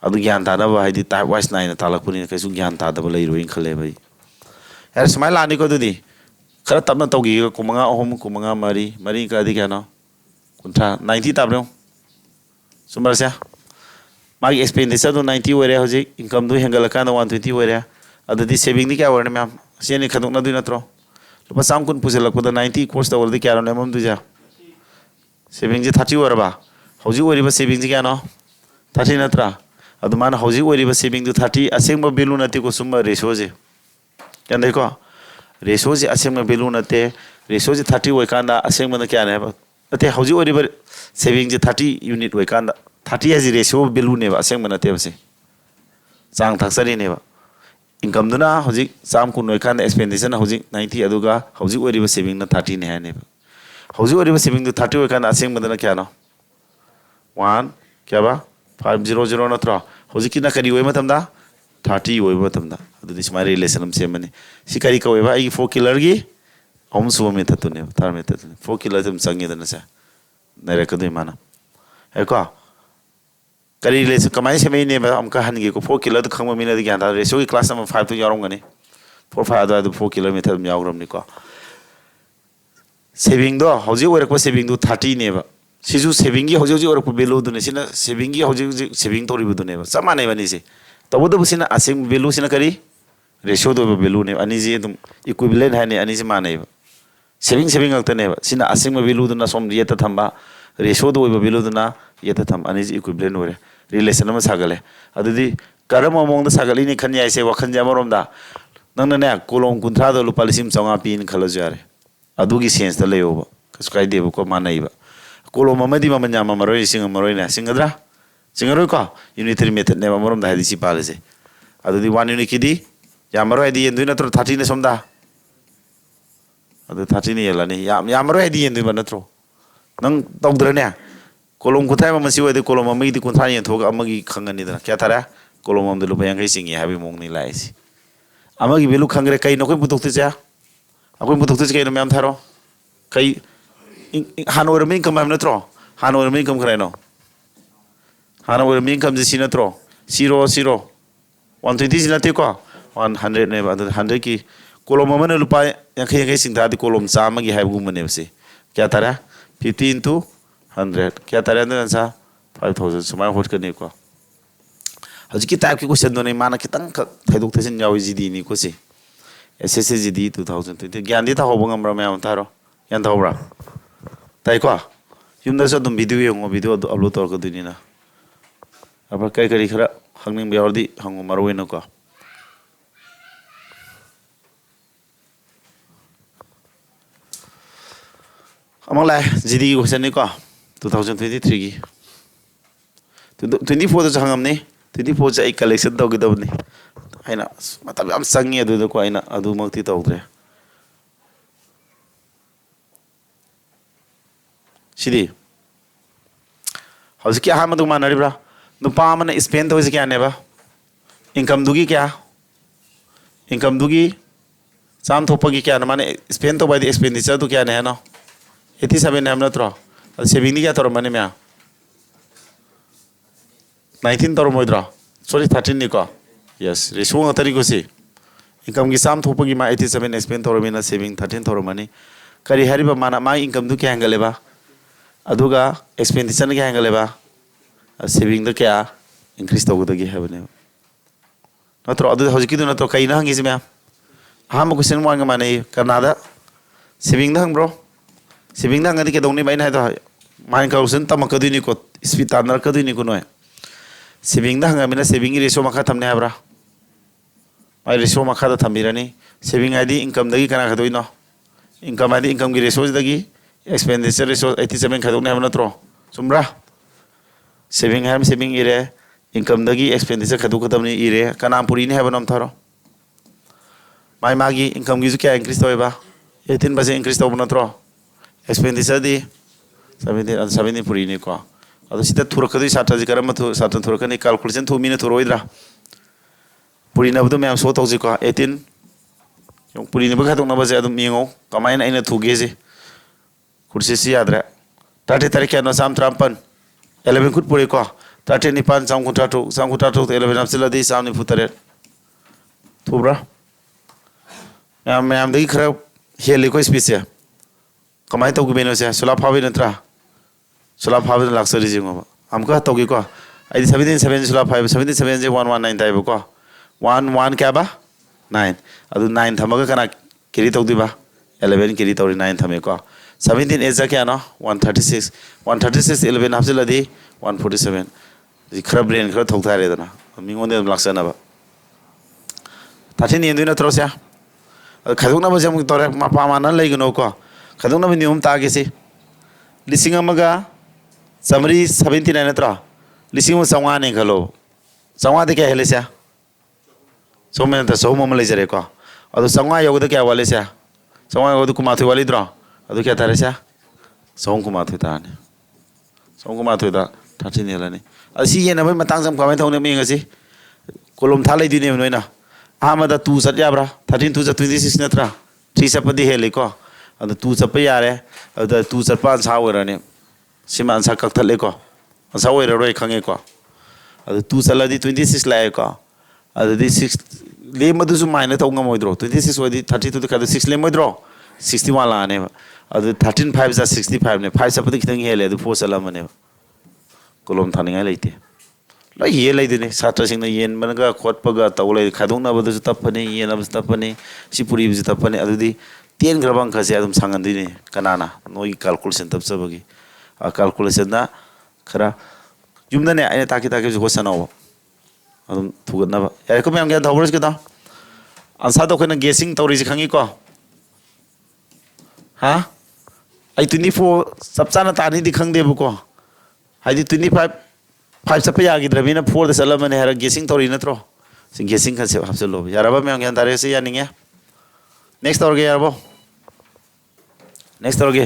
adu gyan ta da ba hai di type wise nine ta lak puni kai su gyan ta da ba lai roin khale bai yar smile ani ko du di khara tapna tawgi ko manga ohom ko manga mari mari ka di kya no kunta 90 tabno sumar sia magi expenditure do 90 were hoji income do hengal ka na 120 were adu di saving di kya were ma'am siani khaduk na du na tro lupa sam kun pusela ko da 90 course da wor di kya no nemam du ja saving ji 30 were ba hoji wori ba saving ji kya no 30 na tra adu mana hoji wori ba saving do 30 aseng ba bilu na ti ko summa ratio je kya dai ko ratio ji aseng ma bilu na te ratio ji 30 woi kan da aseng ma na kya ne ba ate hoji wori ba saving ji 30 unit woi kan da 30 as ratio bilu ne ba aseng ma na te ba se sang thak sari ne ba income duna hoji sam kun woi kan da expenditure na hoji 90 aduga hoji wori ba saving na 30 ne ha ne ba hoji wori ba saving do 30 woi kan da aseng ma na kya no 1 kya ba 500 na tra hoji kina kari woi matam da 30 woi matam da adu dis mari relation am se mane si kari ka woi ba ai 4 killer gi om su me tatu ne tar me tatu 4 killer tum sangi da na sa na re ka du mana hai ko kari relation kamai se me ne ba am ka han gi ko 4 killer da khang ma me na di gyan da ratio gi class number 5 to yarong ngani 4 5 da 4 killer me tatum yawram ni ko saving do hoji woi ko saving do 30 ne ba sisu saving gi hoji hoji or ko belu du ne sina saving gi hoji hoji saving tori bu du ne ba sama ne ba ni se तब तो बसिना आसिंग बेलू सिना करी रेशियो तो बेलू ने अनि जी तुम इक्विवेलेंट है ने अनि जी माने सेविंग सेविंग अक्ता ने सिना आसिंग में बेलू दुना सोम ये तथंबा रेशियो तो बेलू दुना ये तथम अनि जी इक्विवेलेंट होरे रिलेशन में सागले अदुदी करम अमोंग द सागली ने खन याइसे वखन जामरोम दा नंग ने कोलों कुंथ्रा दो लुपा लिसिम चंगा पिन खलो जारे अदुगी सेंस द लेयो कसकाई देबो को मानाइबा कोलो ममदी ममन्या ममरोय सिंग मरोय ने सिंगद्रा सिंगरोय को यूनिटरी मेथड ने ममरोम दा हाइदि पालेसे अदुदी वन यूनिट किदी यामरो हाइदि येंदु नत्रो 30 ने सोमदा अदु 30 ने यलानी यामरो हाइदि येंदु नत्रो नंग तौद्रने कोलोम कुथाय ममसी वदि कोलोम ममगी कुंथा यें थोग अमगी खंगनी दना क्या थारा कोलोम मम दलु बयांगै सिंगी हाबि मोंगनी लाइसी अमगी बेलु खंगरे कई नकोय बुतोक्ते जा अकोय बुतोक्ते कई न म्याम थारो कई हानोर मिन कम नत्रो हानोर मिन कम खरायनो हानोर मिन कम जि नत्रो 0 0 120 सिनते को 100 ने 100 की कोलोम मन लुपा यांखै यांखै सिंधा दि कोलोम चामगी हाबगु मने बसे क्या थारा 50 into 100 क्या तारे अंदर अंसा 5000 सुमाय होट करने को हजकी टाइप की क्वेश्चन दोने माना कितंग थाइदोक थसिन यावि जीडी नि कोसी एसएससी जीडी 2020 ज्ञान दि था होबंग हमरा मैं थारो यान थावरा ताइ को युमदा स दुम वीडियो यंगो वीडियो अपलोड तोर को दुनी ना अब कई करी खरा हंगनिंग बेहरदी हंगो मारवे न को अमला जीडी की क्वेश्चन नि को 2023 की 24 दा हंगमने 24 से कलेक्शन तौगदबने हैना मतलब हम संगी अदु को हैना अदु मक्ति तौद्रे सिदी हौज क्या हम दुमा नरिब्रा नुपा मन स्पेंड होइस क्या नेबा इनकम दुगी क्या इनकम दुगी साम थोपगी क्या माने स्पेंड तो बाय एक्सपेंडिचर तो क्या ने है ना 87 है नत्रो सेविंग क्या तौर मनी मैं 19 तौर मोइद्रा सॉरी 13 निको यस रेशो तरी को सी इनकम की साम थोपगी मा 87 एक्सपेंड तौर में सेविंग 13 तौर मनी करी हरिबा माना मा इनकम दु क्या हैंगलेबा अदुगा एक्सपेंडिचर क्या हैंगलेबा सेविंग द क्या इंक्रीज तौगदगी हैबने नत्रो अदु हजिकिदु नत्रो कई ना हंगिस मैं हम क्वेश्चन वांग माने कर्नादा सेविंग द हंग्रो सेविंग द हंगदि के दौनी बाइन है तो माइन काउसन तमकदुनि को स्पीड तानर कदुनि को नोय सेविंग द हंगामिना सेविंग रेशो मखा थमने हाब्रा माइ रेशो मखा द थमिरानी सेविंग आईडी इनकम दगी कना खदोइनो इनकम आईडी इनकम की रेशो दगी एक्सपेंडिचर रेशो 87 खदोने हाब नत्रो चुमरा सेविंग है सेविंग इरे इनकम दगी एक्सपेंडिचर खदो खदमनि इरे कना पुरीने हाब नम थारो माइ मागी इनकम की क्या इंक्रीज तोयबा 18% इंक्रीज तोब नत्रो एक्सपेंडिचर दी 70 पुरीने को अदो सिदा थुरकदि साथाजि करम साथन थुरकनि कैलकुलेशन थुमिने थुरोइद्रा पुरीनबदो मैम सो तौजि को 18 yung purinaba khadoknaba je adum yengo kamaina aina thuge je kursi si yadra 30 tarik ya no sam trampan 11 kut puri ko 30 ni pan sam kuta to 11 apsila di sam ni futare thubra am dei khara heli ko specia kamai to gubeno se sula phabi natra sula phabi laksari jingo am ka to gi ko ai 77 sula 5 77 je 119 dai ko 11 kya ba 9 adu 9 thamaga kana kiri tawdiba 11 kiri tawri 9 thame ko 17 is kya no 136 11 hapsila di 147 ji khara brain khara thok thare dana mingon de laksana ba 13 yendu na trosia khadukna ba jam tore ma pa ma na leigno ko khadukna bi nium ta ge si lising amaga samri 79 na tra lising sangwa ne khalo sangwa de kya hele sia so मैं तो सौ मम ले जरे को अदो संगा योग तो क्या वाले से संगा योग तो कुमाथु वाली द्रो अदो क्या तारे से सौ कुमाथु ताने सौ कुमाथु ता थाची ने लाने असी ये नबे मतंग सम कमें थौने में ngasi कोलम था लेदी ने नोइना आमदा तू सट याब्रा 13 तू 26 नत्रा 3 सपदि हेले को अदो तू सप यारे अदो तू सपान सा ओरने सिमान सा कक्थले को सा ओइर रोय खंगे को अदो तू सलदी 26 लाए को अदि 6 ले मदुसु माइना तौंगा मोइद्रो 26 वदि 32 का 6 ले मोइद्रो 61 लाने अदि 13 5 जा 65 ने 5 सपदि खितंग हेले अदि 4 सला मने कोलम थानिङा लेते ल ये लेदिने सात्र सिंग येन मनगा खोटपगा तौले खादोंना बदुसु तपने येन अब तपने सिपुरी बिजु तपने अदि 10 ग्रबंग खसे अदुम सांगनदिने कनाना नोई कैलकुलेशन तपसबगी आ कैलकुलेशन ना खरा जुमदने आइना ताकि ताकि होसनाओ अदुम थुगनबा यार को मैम क्या धवरस के ता आंसर तो कोना गेसिंग तौरी से खंगी को हा आई 24 सबचाना तानी दि खंग देबो को हाइदि 25 5 सप यागिद्रबिना 4 द सलमने हर गेसिंग तौरी नत्रो सिंग गेसिंग खसे हबसलो यारबा मैम क्या तारे से यानिंगे नेक्स्ट तौर के यारबो नेक्स्ट तौर के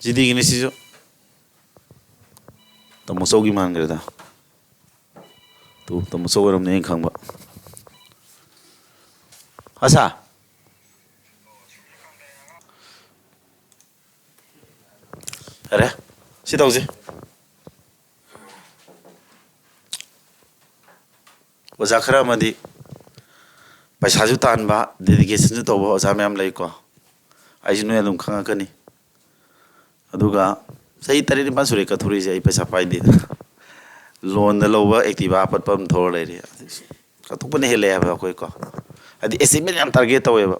जिदी गिनी सिजो तो मुसोगी मान गरदा तो मुसो वरम ने खंगबा अच्छा अरे सिदाउजे ओजा खरा मदि पैसा जु तानबा डेडिकेशन जु तोबो ओजा मैम लैको आइजु नो एकदम खंगा कनी अदुगा सही तरी निपा सुरे कथुरी जे पैसा पाइदे लोन द लोबा एक्टिवा पटपम थोर लेरी कथुपने हेले है कोई को अदि एसिमेंट याम टारगेट तोयबा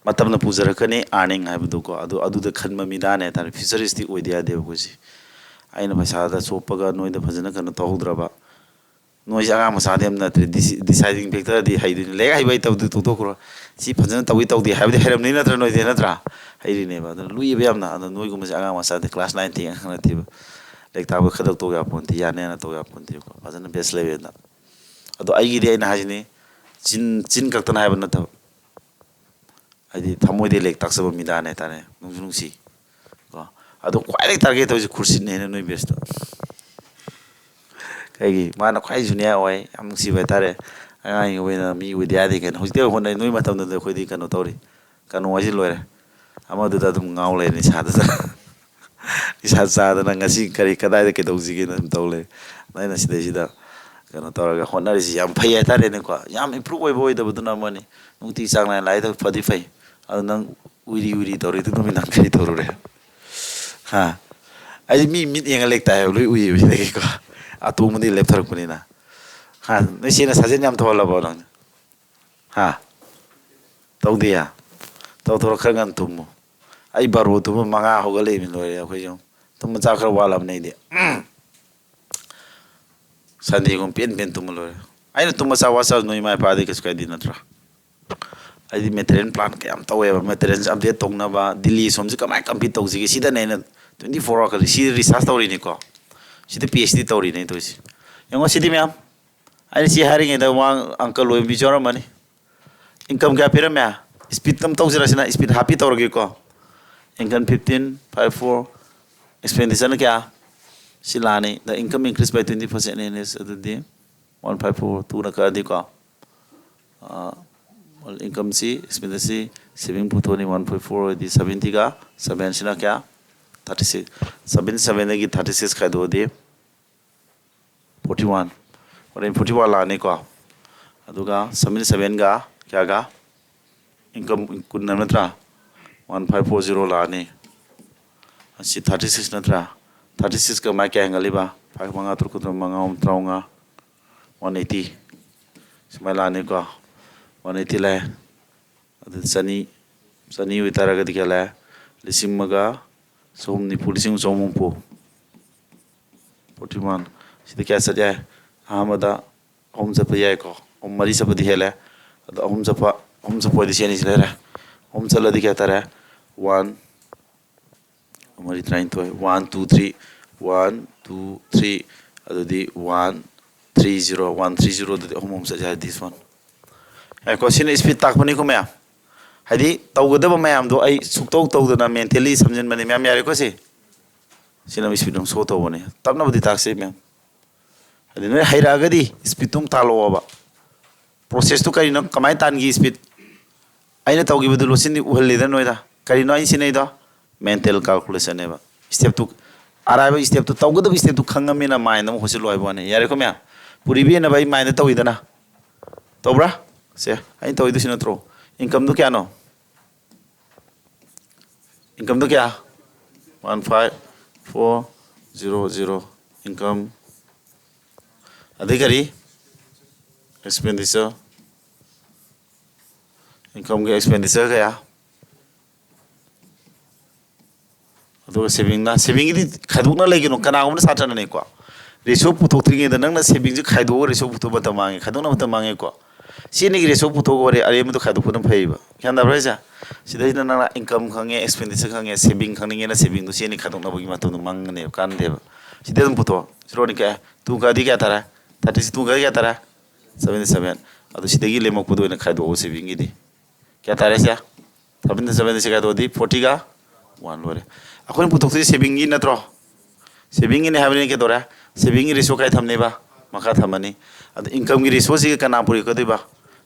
मतम न पुजरकने अर्निंग हाबदु को अदु अदु द खनम मिदाने तार फ्यूचरिस्टिक ओइदिया देब को जी आइना पैसा द सोपगा नोइ द फजन कन तौद्रबा नोइ जागा मसा देम न डिसाइडिंग फैक्टर दि हाइदि ले हाइबै तौदु तो को सी फजन तौइ तौदि हाइबदि हेरम नि नत्र नोइ दे नत्रा हाइरिने बा लुइ बेम ना नोइ गुम जागा मसा दे क्लास 9 थिंग नथिबा लेक ताब खदक तो या फोन थी याने ना तो या फोन थी को फजन बेस लेवे ना अदो आइगी दे आइना हाजिने चिन कक्तना हाइबन नथब आइदि थमोइ दे लेक ताक्सब मिदाने ताने नुंसी को अदो क्वाइ टारगेट हो खुर्सी ने नोइ बेस तो कई माना क्वाइ जुनिया ओइ हम सी बेतारे आइ ओइना मी विद्या दे कन होस्ते होन नोइ मतम न खोइदि कनो तौरी कनो वाजि लोरे ꯑꯃꯗꯨꯗ ꯑꯗꯨꯝ ꯉꯥꯎ ꯂꯩꯔꯦ ꯅꯤꯁꯥꯗꯨꯗ ꯅꯤꯁꯥ ꯆꯥꯗꯅ ꯉꯁꯤ ꯀꯔꯤ ꯀꯗꯥꯏꯗ ꯀꯩꯗꯧꯁꯤꯒꯦꯅ ꯑꯗꯨꯝ ꯇꯧ ꯂꯩ ꯑꯩꯅ ꯁꯤꯗꯩꯁꯤꯗ ꯀꯩꯅꯣ ꯇꯧꯔꯒ ꯍꯣꯠꯅꯔꯤꯁꯤ ꯌꯥꯝ ꯐꯩ ꯍꯥꯏꯇꯥꯔꯦꯅꯦꯀꯣ ꯌꯥꯝ ꯏꯝꯄ꯭ꯔꯨꯞ ꯑꯣꯏꯕ ꯑꯣꯏꯗꯕꯗꯨꯅ ꯑꯃꯅꯤ ꯅꯨꯡꯇꯤ ꯆꯥꯡ ꯅꯥꯏꯅ ꯂꯥꯛꯏꯗꯣ ꯐꯗꯤ ꯐꯩ ꯑꯗꯨ ꯅꯪ ꯎꯏꯔꯤ ꯎꯏꯔꯤ ꯇꯧꯔꯤꯗꯨ ꯅꯨꯃꯤꯗꯥꯡ ꯀꯔꯤ ꯇꯧꯔꯨꯔꯦ ꯍꯥ ꯑꯩꯗꯤ ꯃꯤ ꯃꯤꯠ ꯌꯦꯡꯉ ꯂꯦꯛ ꯇꯥꯏꯌꯦꯕ ꯂꯣꯏ ꯎꯏꯌꯦꯕ ꯁꯤꯗꯒꯤꯀꯣ ꯑꯇꯣꯡꯕꯗꯤ ꯂꯦꯞꯊꯔꯛꯄꯅꯤꯅ ꯍꯥ ꯅꯣꯏ ꯆꯦꯅ ꯁꯥꯖꯦꯟ ꯌꯥꯝ ꯊꯧꯍꯜꯂꯕꯣ ꯅꯪ ꯍꯥ ꯇꯧꯗꯦꯌꯥ ꯇꯧꯊꯣꯔꯣ ꯈꯔ ꯉꯟꯅ ꯇꯨꯝꯃꯨ ꯑꯩ ꯕꯥꯔꯣ ꯇꯨꯝꯕ 5 ꯍꯧꯒꯠꯂꯛꯏꯃꯤ ꯂꯣꯏꯔꯦ ꯑꯩꯈꯣꯏꯁꯨ ꯇꯨꯝꯕ ꯆꯥꯛ ꯈꯔ ꯋꯥꯠꯂꯕꯅꯦ ꯑꯩꯗꯤ ꯁꯟꯗꯦꯒꯨꯝꯕ ꯄꯦꯟ ꯄꯦꯟ ꯇꯨꯝꯃ ꯂꯣꯏꯔꯦ ꯑꯩꯅ ꯇꯨꯝꯕ ꯆꯥꯛ ꯋꯥꯠꯆꯔꯁꯨ ꯅꯣꯏ ꯏꯃꯥ ꯏꯄꯥꯗꯤ ꯀꯩꯁꯨ ꯀꯥꯏꯗꯦ ꯅꯠꯇ꯭ꯔꯥ ꯑꯩꯗꯤ ꯃꯦꯇꯔꯤꯌꯦꯜ ꯄ꯭ꯂꯥꯟ ꯀꯌꯥꯝ ꯇꯧꯋꯦꯕ ꯃꯦꯇꯔꯤꯌꯦꯜꯁꯦ ꯑꯞꯗꯦꯠ ꯇꯧꯅꯕ ꯗꯤꯜꯂꯤ ꯁꯣꯝꯁꯦ ꯀꯃꯥꯏꯅ ꯀꯝꯄꯤꯠ ꯇꯧꯁꯤꯒꯦ ꯁꯤꯗꯅꯦ ꯑꯩꯅ 24 ꯑꯋꯥꯔ ꯁꯤꯗ ꯔꯤꯁꯥꯔꯁ ꯇꯧꯔꯤꯅꯤꯀꯣ ꯁꯤꯗ PhD ꯇꯧꯔꯤꯅꯦ ꯇꯧꯔꯤꯁꯦ ꯌꯦꯡꯉꯣ ꯁꯤꯗꯤ ꯃꯌꯥꯝ ꯑꯩꯅ ꯁꯤ ꯍꯥꯏꯔꯤꯉꯩꯗ ꯑꯪꯀ ꯂꯣꯏꯕ ꯃꯤꯁꯨ ꯌꯥꯎꯔꯝꯃꯅꯤ ꯏꯟꯀꯝ ꯀꯌꯥ ꯄꯤꯔꯝꯃꯦ ꯁ꯭ꯄꯤꯠ ꯑꯃ ꯇꯧꯖꯔꯁꯤꯅ ꯁ꯭ꯄꯤꯠ ꯍꯥꯞꯄꯤ ꯇꯧꯔꯒꯦꯀꯣ ꯏꯟꯀꯝ 15.54 ꯑꯦꯛꯁꯄꯦꯟꯗꯤꯆꯔꯅ ꯀꯌꯥ ꯁꯤ ꯂꯥꯛꯑꯅꯤ ꯗ ꯏꯟꯀꯝ ꯏꯟꯀ꯭ꯔꯤꯁ ꯕꯥꯏ 20% ꯏꯟ ꯑꯗꯨꯗꯤ 154 2ꯅ ꯀꯛꯑꯗꯤꯀꯣ इनकम सी एक्सपेंडिचर सेविंग पुथोनी 1.4 दी 70 का 7 सिना क्या 36 7 की 36 खादो दे 41 और इन 41 लाने को अदुगा 7 का क्या का इनकम कुन नत्रा 1540 लाने asi 36 natra 36 ka mai kya ngaliba 5 manga turkutra manga traunga 180 smai lane ko 180 le adu sani uitara ga dikala lising maga somni pulising somumpu 41 sida kya sajay hamada om japa yai ko om mari sabadi hele adu om japa di seni silera om chala di kya tara 1 मरी ट्राइन तो 1 2 3 1 2 3 अदुदी 1 3 0 1 3 0 अदुदी हम से जाय दिस वन है क्वेश्चन स्पीड ताकपनी को मैम हाइदी तौगदब मैम दो आई सुक्तौ तौदना मेंटली समझन बने मैम यारे को से सिना स्पीड हम सो तौबने तबना बदी ताकसे मैम हाइदी ने हाइरागदी स्पीड तुम तालोबा प्रोसेस तो करिनो कमाय तानगी स्पीड आइना तौगी बदु लोसिन उहल्लेदा नोइदा करिनो आई सिनेदा mental calculation eba step to araba step to tawgada step to khangamena mind am hosilo aibone yare ko mya puri bi na bai mind to idana tobra se ai to idu sinatro income do kya no income do kya 15400 income adhikari expenditure income ke expenditure kaya saving खादोना लेगिनो कनागुमना सात्रना ने को रेशो पुथोक्त्रिगे द नंगना सेविंग जे खादो रेशो पुथो बता मांगे खादोना बता मांगे को सिनि रेशो पुथो गोरे अरे मतो खादो पुदम फैबा क्यान दब्राजा सिदै नंगना इनकम खंगे एक्सपेंडिचर खंगे सेविंग खंगे ना सेविंग दो सिनि खादोना बगी मातो मांगने कान देबा सिदै दम पुथो सिरोनि का तू का दी क्या तारा 30 तू का क्या तारा 77 अदो सिदैगी लेमक पुदो ने खादो सेविंग दी क्या तारा सा 77 से का दो दी 40 का 1 लोरे अखोन पुथोक्ति सेविंग की नत्रो सेविंग ने हाबने के दोरा सेविंग रेशो काय थमनेबा मखा थमनी अद इनकम की रेशो से कना पुरी कदिबा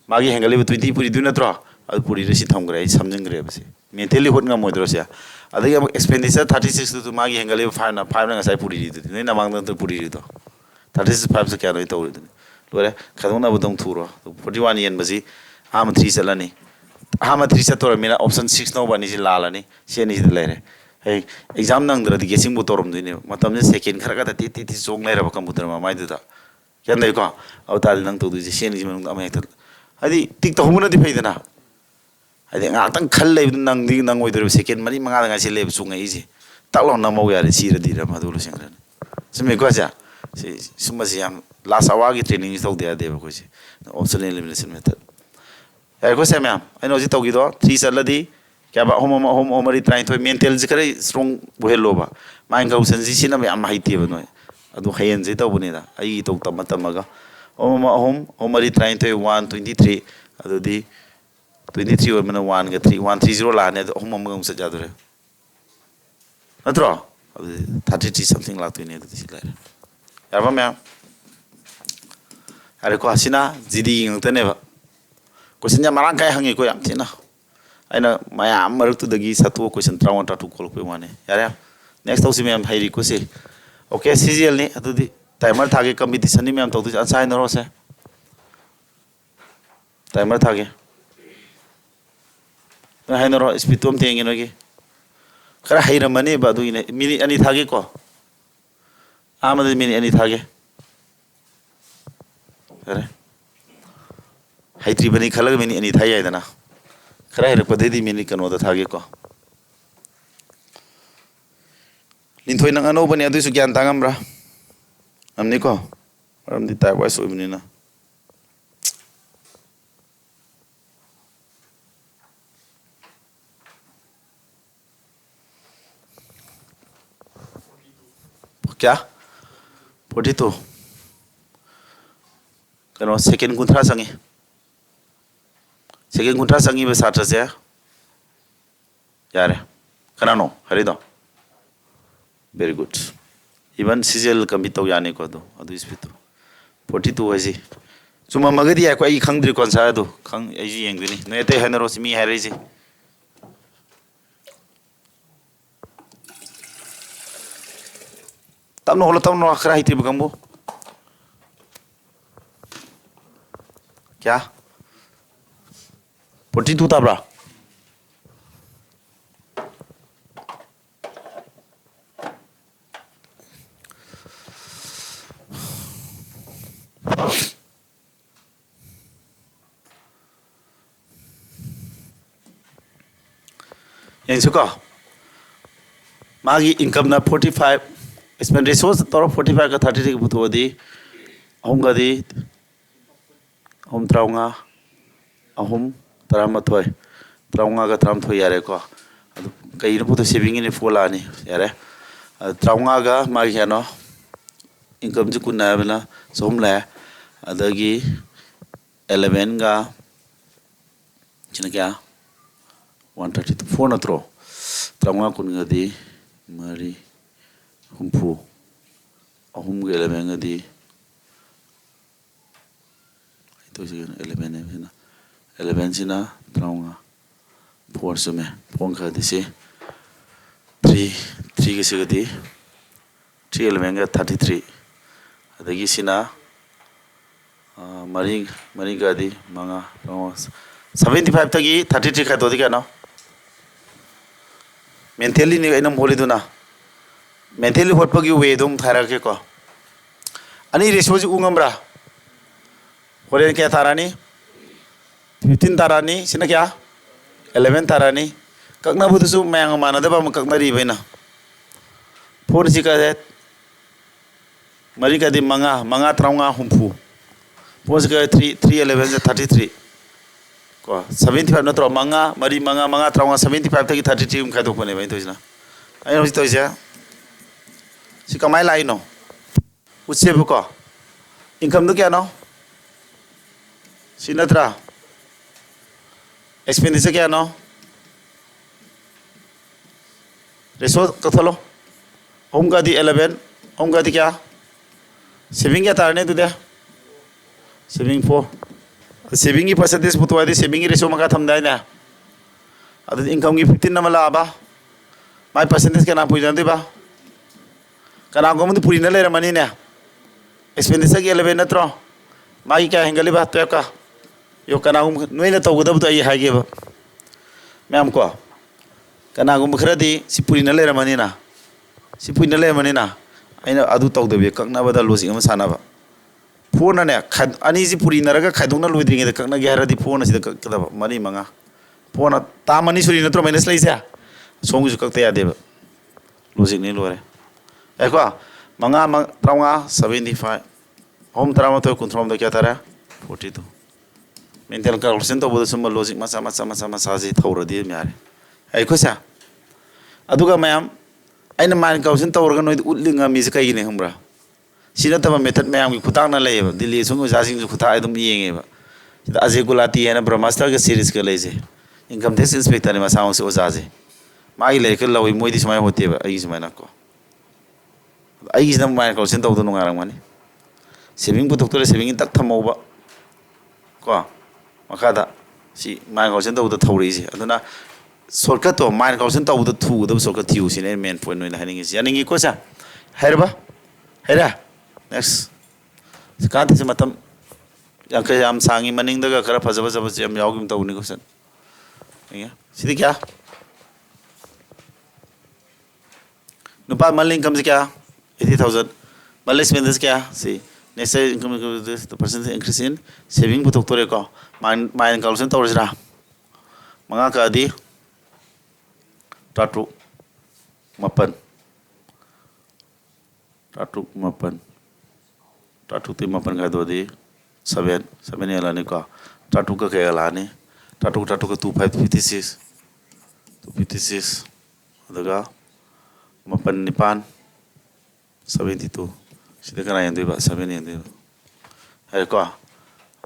मागी हेंगले 20 पुरी दु नत्रो अद पुरी रेसी थमग्रे समजंग्रे बसे मेंटली होटगा मोइद्रोसिया अदगी अब एक्सपेंडिचर 36 तो मागी हेंगले 5 ना ngasai पुरी दु ने नमांग तो पुरी दो 36 5 से क्या नो तो लोरे खदोना बदम थुरो 41 येन बसी हाम 3 चलनी हाम 3 चतोर मिना ऑप्शन 6 नो बनी से लालानी सेनी से लेरे एग्जाम नंद्रदी गेसिंग बो तोरमदुने मतम से सेकेंड खरगा ति ति ति जोंग लेरबा कंप्यूटर मा माइदुदा क्या नै को अवताल नंग तोदु सेन जी मंग अमे हेक्टर हदि टिक तो हुमनदि फैदना हदि ngaktang khal लेब नंग दि नंग ओइदर सेकेंड मरी मंगा nga से लेब सुंग इजे तालो नमो यारे सिरदि र मदुल सेंग्रन समे को जा से सुमसि याम लास्ट आवर की ट्रेनिंग तो दे देबा को से ऑप्शन एलिमिनेशन मेथड यार को से मैम आई नो जी तौगी दो 3 चलदी क्या बा होम मरी ट्राइन तो मेंटल जे करे स्ट्रांग बोहेलोबा माइन काउसन जी सिना याम हाइते बनो अदु हयन जे तौबनेदा आई तो तम तमगा होम मरी ट्राइन तो 123 अदु दी 23 और मना 1 ga 3 130 लाने तो होम मगम से जादरे नत्रो 33 समथिंग लातुने अदु सिलाय याबा मैम अरे को हसिना जिदी ngtने बा क्वेश्चन या मारंग काय हंगे को याम थिना ꯑꯩꯅ ꯃꯌꯥꯝ ꯃꯔꯛꯇꯨꯗꯒꯤ ꯁꯠꯇꯣꯛ ꯀꯣꯏꯁꯟ 53 ꯈꯣꯠꯂꯛꯄꯩ ꯋꯥꯅꯤ ꯌꯥꯔꯦ ꯅꯦꯛꯁ ꯇꯧꯁꯤ ꯃꯌꯥꯝ ꯍꯩꯔꯤꯀꯣꯁꯤ ꯑꯣꯀꯦ ꯁꯤꯖꯤꯑꯦꯜꯅꯤ ꯑꯗꯨꯗꯤ ꯇꯥꯏꯃꯔ ꯊꯥꯒꯦ ꯀꯝꯄꯤꯇꯤꯁꯟꯅꯤ ꯃꯌꯥꯝ ꯇꯧꯗꯣꯏꯁꯦ ꯑꯟꯁꯔ ꯍꯥꯏꯅꯔꯣꯁꯦ टाइमर थागे हाइनरो स्पीड तो तेंगे नोगी खरा हैरमनी बादुइने मिनिट अनि थागे को आमद मिनिट अनि थागे अरे हैत्री बनी खलग मिनिट अनि थाई आइदना खरा हैरक पदेदी मिनिट कनोदा थागे को लिंथोय नंग अनो बनी अदुसु ज्ञान तांगमब्रा अमनी को अमदी टाइप वाइस ओइबनिना क्या 42 कनो सेकेंड कुंथरा संगे सेकेंड कुंथरा संगी बे सात्र से यारे कनानो हरिदो वेरी गुड इवन सीजल कमिट तो याने को दो अदु स्पीड 42 है चुमा मगदी है को आई खंगद्री कोन सा दो खंग आई येंगदनी नेते हनरो सिमी हारेजी तब नो खरा हिती बगंबो क्या 42 ताब्रा येंसुको मागी इनकम ना 45 एक्सपेंड रेशियो तौर 45 का 33 पुथोदी अहम गदी अहम त्राउंगा अहम तरामथोय त्राउंगा का तरामथोय यारे को अदु कई पुथो सेविंग इन फोलानी यारे त्राउंगा का मागी यानो इनकम जु कुना बना सोमले अदगी 11 का चिन क्या 132 नत्रो त्राउंगा कुन गदी मरी हुम्फु अहम के 11 गदी तो 11 है ना 11 सिना त्राउंगा 4 सुमे फोन का दिसे 3 के सिगदी 3 11 का 33 अदगी सिना मरी गदी मंगा 75 तगी 33 का दोदी क्या ना मेंटली ने इनम होलिदुना मेंटली होटपगी वे दुम थाराके को अनि रेशो जु उंगमब्रा होरे क्या थारानी 15 तारानी सिना क्या 11 तारानी ककना बुदसु मयांग मानदबा म ककना रिबेना फोन सिका दे मरी का दि मंगा त्राउंगा हुम्फु फोन सिका 3 11 33 को 75 नत्रो मंगा त्राउंगा 75 तगी 33 खादो पने बाइ तोजना आइ होसि तोइजा si kamai lai no utse buko income do kya no sinatra expenditure kya no resource kathalo home ka di 11 home ka di kya saving kya tarne tu de saving 4 saving ki percentage putwa di saving ki ratio maka thamdai na adu income ki 15 na mala ba my percentage kana pujanti ba कना गोमद पुरी न लेर मनी ने एक्सपेंडिचर के 11 नत्रो मागी क्या हेंगली बा तो का यो कना गुम नोइना तौगदब तो आई हागे बा मैम को कना गुम खरदी सि पुरी न लेर मनी ना सि पुरी न लेर मनी ना आइना अदु तौदबे ककना बदा लॉजिक अमा साना बा फोन ने अनि सि Puri Narga खाइदोंना लोइद्रिंगे the Kakna गेहरदी phone सि कदब मनी मंगा फोन ता मनी सुरी नत्रो माइनस लैसे सोंगु ककते यादे बा लॉजिक ने लोरे एको मंगा त्राउंगा 75 होम तरामथोय कुंथ्रोम द क्या तारा 42 मेंटल कैलकुलेशन तो बोद सुम लॉजिक मसा जी थौरदी म्यारे एको सा अदुगा मयाम आइना माइन कैलकुलेशन तौरगा नोइ उलिंगा मिज कइगिने हमब्रा सिना तब मेथड मयाम की खुतांगना लेब दिल्ली सुंगु जासिंग जु खुता एकदम येंगेबा सिदा अजय गुलाटी है ना ब्रह्मास्त्र के सीरीज के लेजे इनकम टैक्स इंस्पेक्टर ने मसाओ से ओजाजे माई लेके लवि मोइदि समय होतेबा आई समय ना को आई नम माइन कैलकुलेशन तौदो नुंगारंगमानी सेविंग पुथोक्तरे सेविंग तक थमौबा को मखादा ꯁꯤ ꯃꯥꯏꯟ ꯀꯥꯜꯀꯨꯂꯦꯁꯟ ꯇꯧꯕꯗ ꯊꯧꯔꯛꯏꯁꯦ ꯑꯗꯨꯅ ꯁꯣꯔꯠꯀꯠꯇꯣ ꯃꯥꯏꯟ ꯀꯥꯜꯀꯨꯂꯦꯁꯟ ꯇꯧꯕꯗ ꯊꯨꯒꯗꯕ ꯁꯣꯔꯠꯀꯠ ꯊꯤꯌꯨ ꯁꯤꯅꯦ ꯑꯩꯅ ꯃꯦꯟ ꯄꯣꯏꯟ ꯑꯣꯏꯅ ꯍꯥꯏꯅꯤꯡꯉꯤꯁꯤ ꯌꯥꯅꯤꯡꯉꯤꯀꯣ ꯁꯦ ꯍꯩꯔꯕ ꯍꯩꯔꯦ ꯅꯦꯛꯁ ꯀꯥꯟꯇꯤꯁꯦ ꯃꯇꯝ ꯌꯥꯡꯈꯩ ꯌꯥꯝ ꯁꯥꯡꯉꯤ ꯃꯅꯤꯡꯗꯒ ꯈꯔ ꯐꯖ ꯐꯖꯕꯁꯦ ꯌꯥꯝ ꯌꯥꯎꯈꯤꯕ ꯇꯧꯕꯅꯤ ꯀꯣꯏꯁꯟ ꯁꯤꯗꯤ ꯀꯌꯥ नुपा मंथली इनकम से क्या 80,000 मंथली एक्सपेंसेस क्या सी नेक्स्ट इनकम द परसेंट इंक्रीज इन सेविंग पुथोक्तोरे को माइन कैलकुलेशन तौरसिरा मंगा कादी टाटू मपन टाटू ती मपन का दो दी 7 यालानी को टाटू का क्या यालानी टाटू का 256 अदगा मपन निपान 72 सिदा कना यंदुबा 7 यंदुबा है को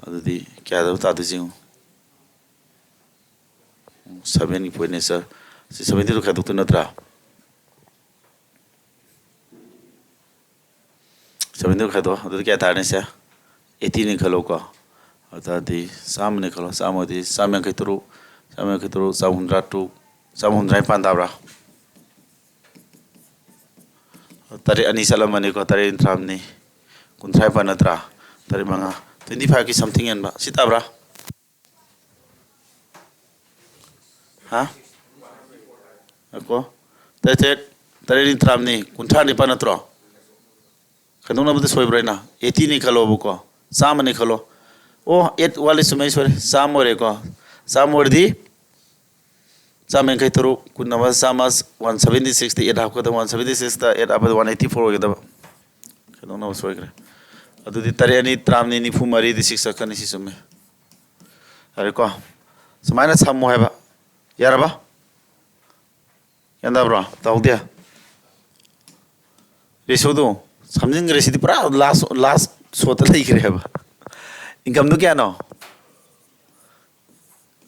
अदुदी क्या दो तादु जिंग 7 की पॉइंट सर 72 का दुत नत्रा 72 का दो अदुदी क्या तारने से 80 ने खलो को अदुदी सामने खलो सामोदी सामने के तुरु 700 पांदाबरा तारे अनि सलमनी को तारे इंट्रामनी कुंथ्राई पनत्रा तारे मंगा 25 की समथिंग एनबा सिताब्रा हाँ अको तारे इंट्रामनी कुंथ्रा नि पनत्रो खदोना बद सोइब्रेना 80 नि खलो बुको साम नि खलो ओ 8 वाले समय सोरे साम ओरे को साम ओरदी सामें कई तरो कुन नवा सामास 176 द 8 हाफ 176 द 8 अब 184 होगदा कदों नवा सोइग्रे अदुदी तरेनी त्रामनी निफु मरी दि 6 सकन सी सुमे अरे को समायना सामो हैबा यारबा यंदा ब्रो ताउदिया रेशोदो समझिंग्रे सिदि पूरा लास्ट सोत लेग्रे हैबा इनकम दो क्या नो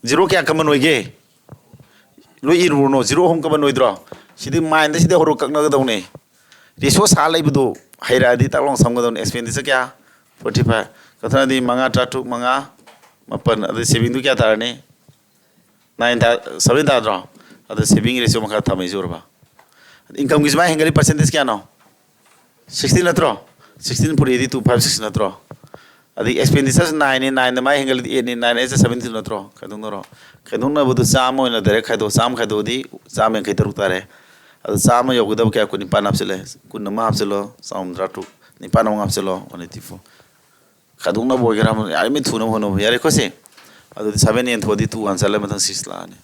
जीरो क्या कमन होइगे लो इरुनो जीरो हम कबन नोइद्रो सिदि माइंड सिदि हरो ककनगदौने रेशो सा लैबदो हैरादि तालों समगदौने एक्सपेंडिचर क्या 45 कथनादि मंगा टाटू मंगा मपन अदि सेविंग दु क्या तारने 9 7 ताद्रो अदि सेविंग रेशो मखा थमै जोरबा इनकम किसमा हेंगली परसेंटेज क्या नो 16 नत्रो 16 पुरी 256 नत्रो अदि एक्सपेंडिचर 9 9 मा हेंगली 8 9 एज 17 नत्रो खदुंगरो खदुंगना बदु चाम ओइना डायरेक्ट खाइदो चाम खाइदोदी चाम एंखै तरुक तारे अदु चाम योगदब क्या कुनि पान आपसेले कुन मा आपसेलो चाम द्राटु नि पान आपसेलो 184 खदुंगना बोगेरा यार मे थुनो होनो यार कोसे अदु 7 एन थोदी 2 आंसर ले मथन 6 लाने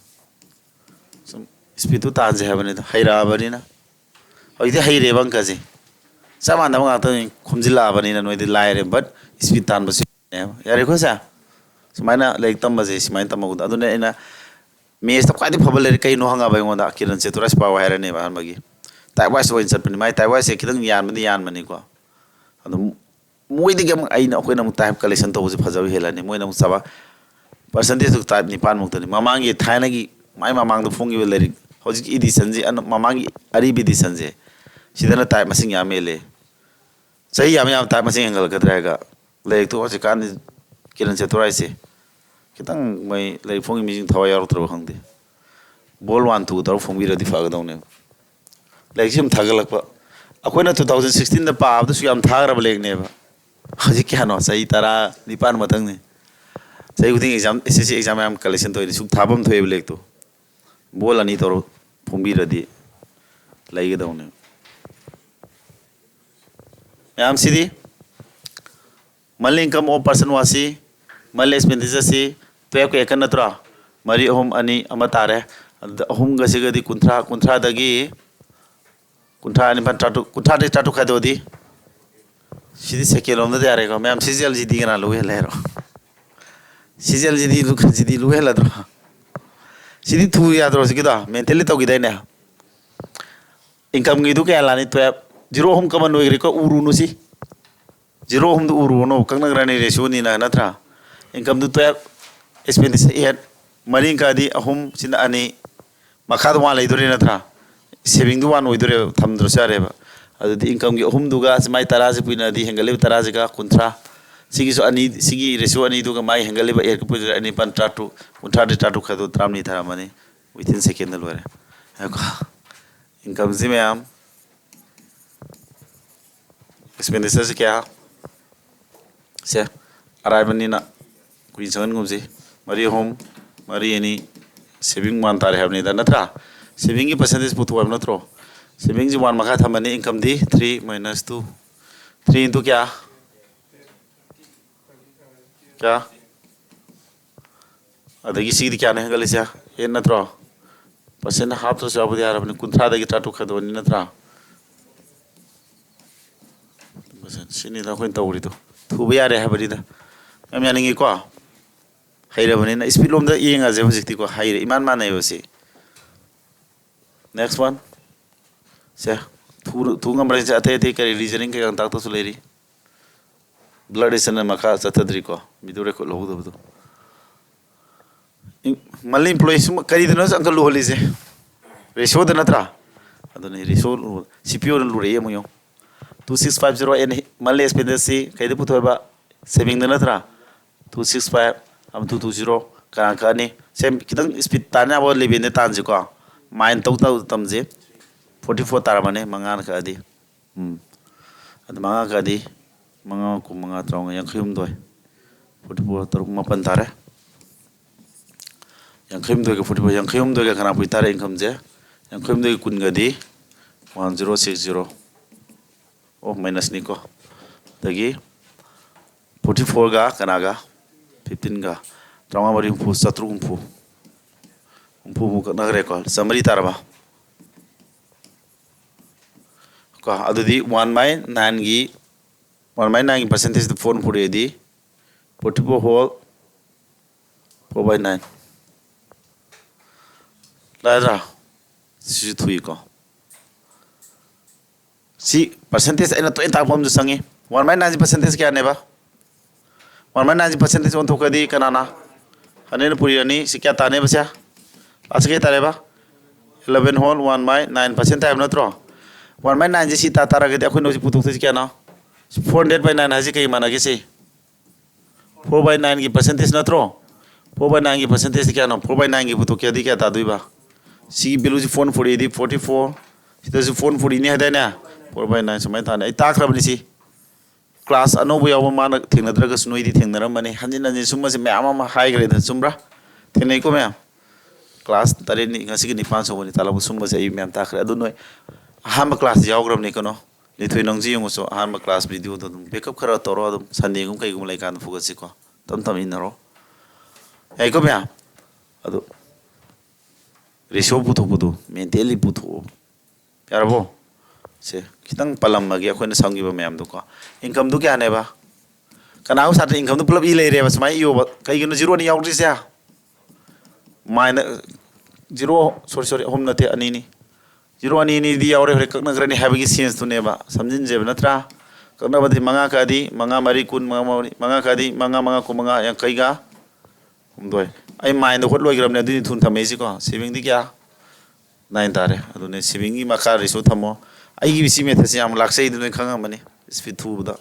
सम स्पीड तो ताजे हेबने हैरा बनिना होइदे हैरे बंकाजे सामान दम गात खुमजिला बनिना नोइदे लायरे बट स्पीड तान बस यार कोसा सुमाइना लाइक तम बजे सुमाइन तम गुदा अदुने एना मेस त क्वादि फबल कई नो हंगा बाइंगोदा किरण से तुरस पाव हैरने बाहर मगी ताइवास वइन सतपनि माइ ताइवास से खिदंग यान मनि को अदु मोइदि गेम आइना अखोइना मु टाइप कलेक्शन तो बजे फजाव हेलाने मोइना मु सबा परसेंटेज तो टाइप निपान मुक्तनि ममांगी थाइनागी माइ ममांग फोंगी लेरि हजिक एडिशन जे अन ममांगी अरिबि एडिशन जे सिदना टाइप मसिंग यामेले सही याम टाइप मसिंग एंगल कदरागा लेक तो हजिक कान किरण से तुराइसे खितंग मै लेक फोंगी मिजिंग थवा यारत्रब खंगदे बॉल 1 2 तौर फोंगी रदि फागदौने लेक सिम थागलक अखोइना 2016 दा पाबदु सुयाम थागरब लेकनेबा हजिक क्या नो सही तरा निपान मथंगने सही खुदिंग एग्जाम एसएससी एग्जाम याम कलेक्शन तो सुक थाबम थोएब लेक तो बॉल अनि तौर फोंगी रदि लाइगदौने याम सिदी मंथली इनकम ऑफ पर्सन वासी मंथली एक्सपेंडिचर सी 12 को एकन नत्रा मरी अहम अनि अमा तारे अहम गसिगदि कुंथ्रा दगी कुंथ्रा अनि टाटू कुंथ्रा दे टाटू खादोदी सिदी सेकेंड ओम दे यारेगा मैम सीजीएल जीडी गना लुहे लेरो सीजीएल जीडी लुहे लद्रो सिदी थु याद्रो सिदा मेंटली तो गिदाइने इनकम गिदु के लानी 12 जीरो हम कमन नोइग्रे को उरुनुसी जीरो हम उरुनो कंगनग्रानी रेशियो नि ना नत्रा इनकम दु 12 एक्सपेंडिचर 8 मरिंग कादी अहम सिना अनि मखाद वा लेदोरे नत्रा सेविंग दु वान ओइदोरे थमद्रो सारेबा अदि इनकम गी अहम दुगा समाय तराज पुइना दि हेंगले तराज का कुंथ्रा सिगी सो अनि सिगी रेशियो अनि दुगा माई हेंगलिबा एर को पुजर अनि पन टाटू उठाटे टाटू खदो त्रामनी थारा मने विथिन सेकेंड लोरे इनकम जी में आम एक्सपेंडिचर से क्या से अराइबनी ना कुछ संगन गुमसी मरी होम मरी एनी सेविंग मान तारे हैं नहीं नत्रा सेविंग की परसेंटेज पुथु है नत्रो सेविंग जी वन मखा था मनी इनकम दी 3 minus 2 3 into क्या क्या अदगी सी क्या नहीं गले से ये नत्रो परसेंट हाफ तो सब यार अपने कुंठा दगी टाटू खदो नहीं नत्रा परसेंट सीनी था कोई तौरी तो थूब यार है बड़ी था मैं यानी को हाइरा बने ना स्पीड लोम दा येंगा जे हजिक्ति को हाइरा इमान माने बसे नेक्स्ट वन से थू ngam से अते अते करे रीजनिंग के अंताक तो सुलेरी ब्लड इसन मखा चतद्री को मिदुरे को लोग दबदो मल्ली एम्प्लॉइज करी दनो अंकल लोली से रेशियो द नत्रा अदने रेशियो सीपीओ न लुरे यमयो 2650 एन मल्ली एक्सपेंडिचर कइदे पुथोबा सेविंग द नत्रा 265 हम 220 कानी सेम कितंग स्पीड ताना बो लेबेने तानजे को माइन तौता तमजे 44 तारा माने मंगान कादी अद मंगा कादी मंगा को मंगा त्रौंग यांखिम दोय 44 तरुक मपन तारे यांखिम दोय के 44 यांखिम दोय के खाना पुई तारे इनकम जे यांखिम दोय कुन गदी 1060 ओ माइनस निको दगी 44 गा कनागा 15 गा त्रौंगा मरी हुंफु सत्रु हुंफु नगरे को समरी तारबा को अदुदी 1/9 गी 1/9 की परसेंटेज द फोन पुरे दी 44 होल 4/9 लादरा सी थुई को सी परसेंटेज एना तो एता फॉर्म जो संगे 1/9 परसेंटेज क्या नेबा 1/9 परसेंटेज ऑन थोकदी कनाना हने पुरी अनि सी क्या ताने बसा आज के तारेबा 11 होल 1/9% टाइम नत्रो 1/9 जी सी तारा के अखोय नोजि पुतुक से क्या ना 400/9 हाजी कई माना के से 4/9 की परसेंटेज नत्रो 4/9 की परसेंटेज क्या ना 4/9 की पुतुक क्या दी क्या तादुइबा सी बिलु जी फोन फोड़ी दी 44 सिदा जी फोन फोड़ी ने हदाना 4/9 समय थाने ताखरबनि सी क्लास अनोबो याव मान थेंगनद्रगस नोइदि थेंगनरमने हंजिन हंजिन सुमसे मैम मा हाइग्रे द सुमब्रा थेनै को मैम क्लास तारे नि ngasi ni pan so ni talabu sumba se ma'am ताखरे अदु नोय हाम क्लास यावग्रम नि कनो लिथुइ नंगजि यंगसो हाम क्लास वीडियो तो बेकअप खरा तोरो अदु संडे गुम कई गुम लाइकान फुगसि को तम तम इनरो ए को मैम अदु रेशियो पुथु पुथु मेंटली पुथु यारबो से खितंग पलम मगे अखोइन संगिबो मैम दु को इनकम दु क्या नेबा कनाउ साथ इनकम दु पुलब इ लेरे बस माइ यो कइगनो जीरो नि यावद्रि से माइन जीरो सॉरी हम नते अनी जीरो अनी दी यावरे हरे ककनग्रनी हैबगी सेंस तुनेबा समजिन जेब नत्रा ककनबदि मंगा कादी मंगा मरी कुन मंगा कादी मंगा मंगा को मंगा या कईगा हम दोय आई माइन द होट लोइग्रमने दुनि थुन थमेसि को सेविंग दी क्या 9 तारे अदुने सेविंग की मखा रिसो थमो आई बिसी मेथसे हम लाक्सै दुने खंगा मने स्पीड थुबदा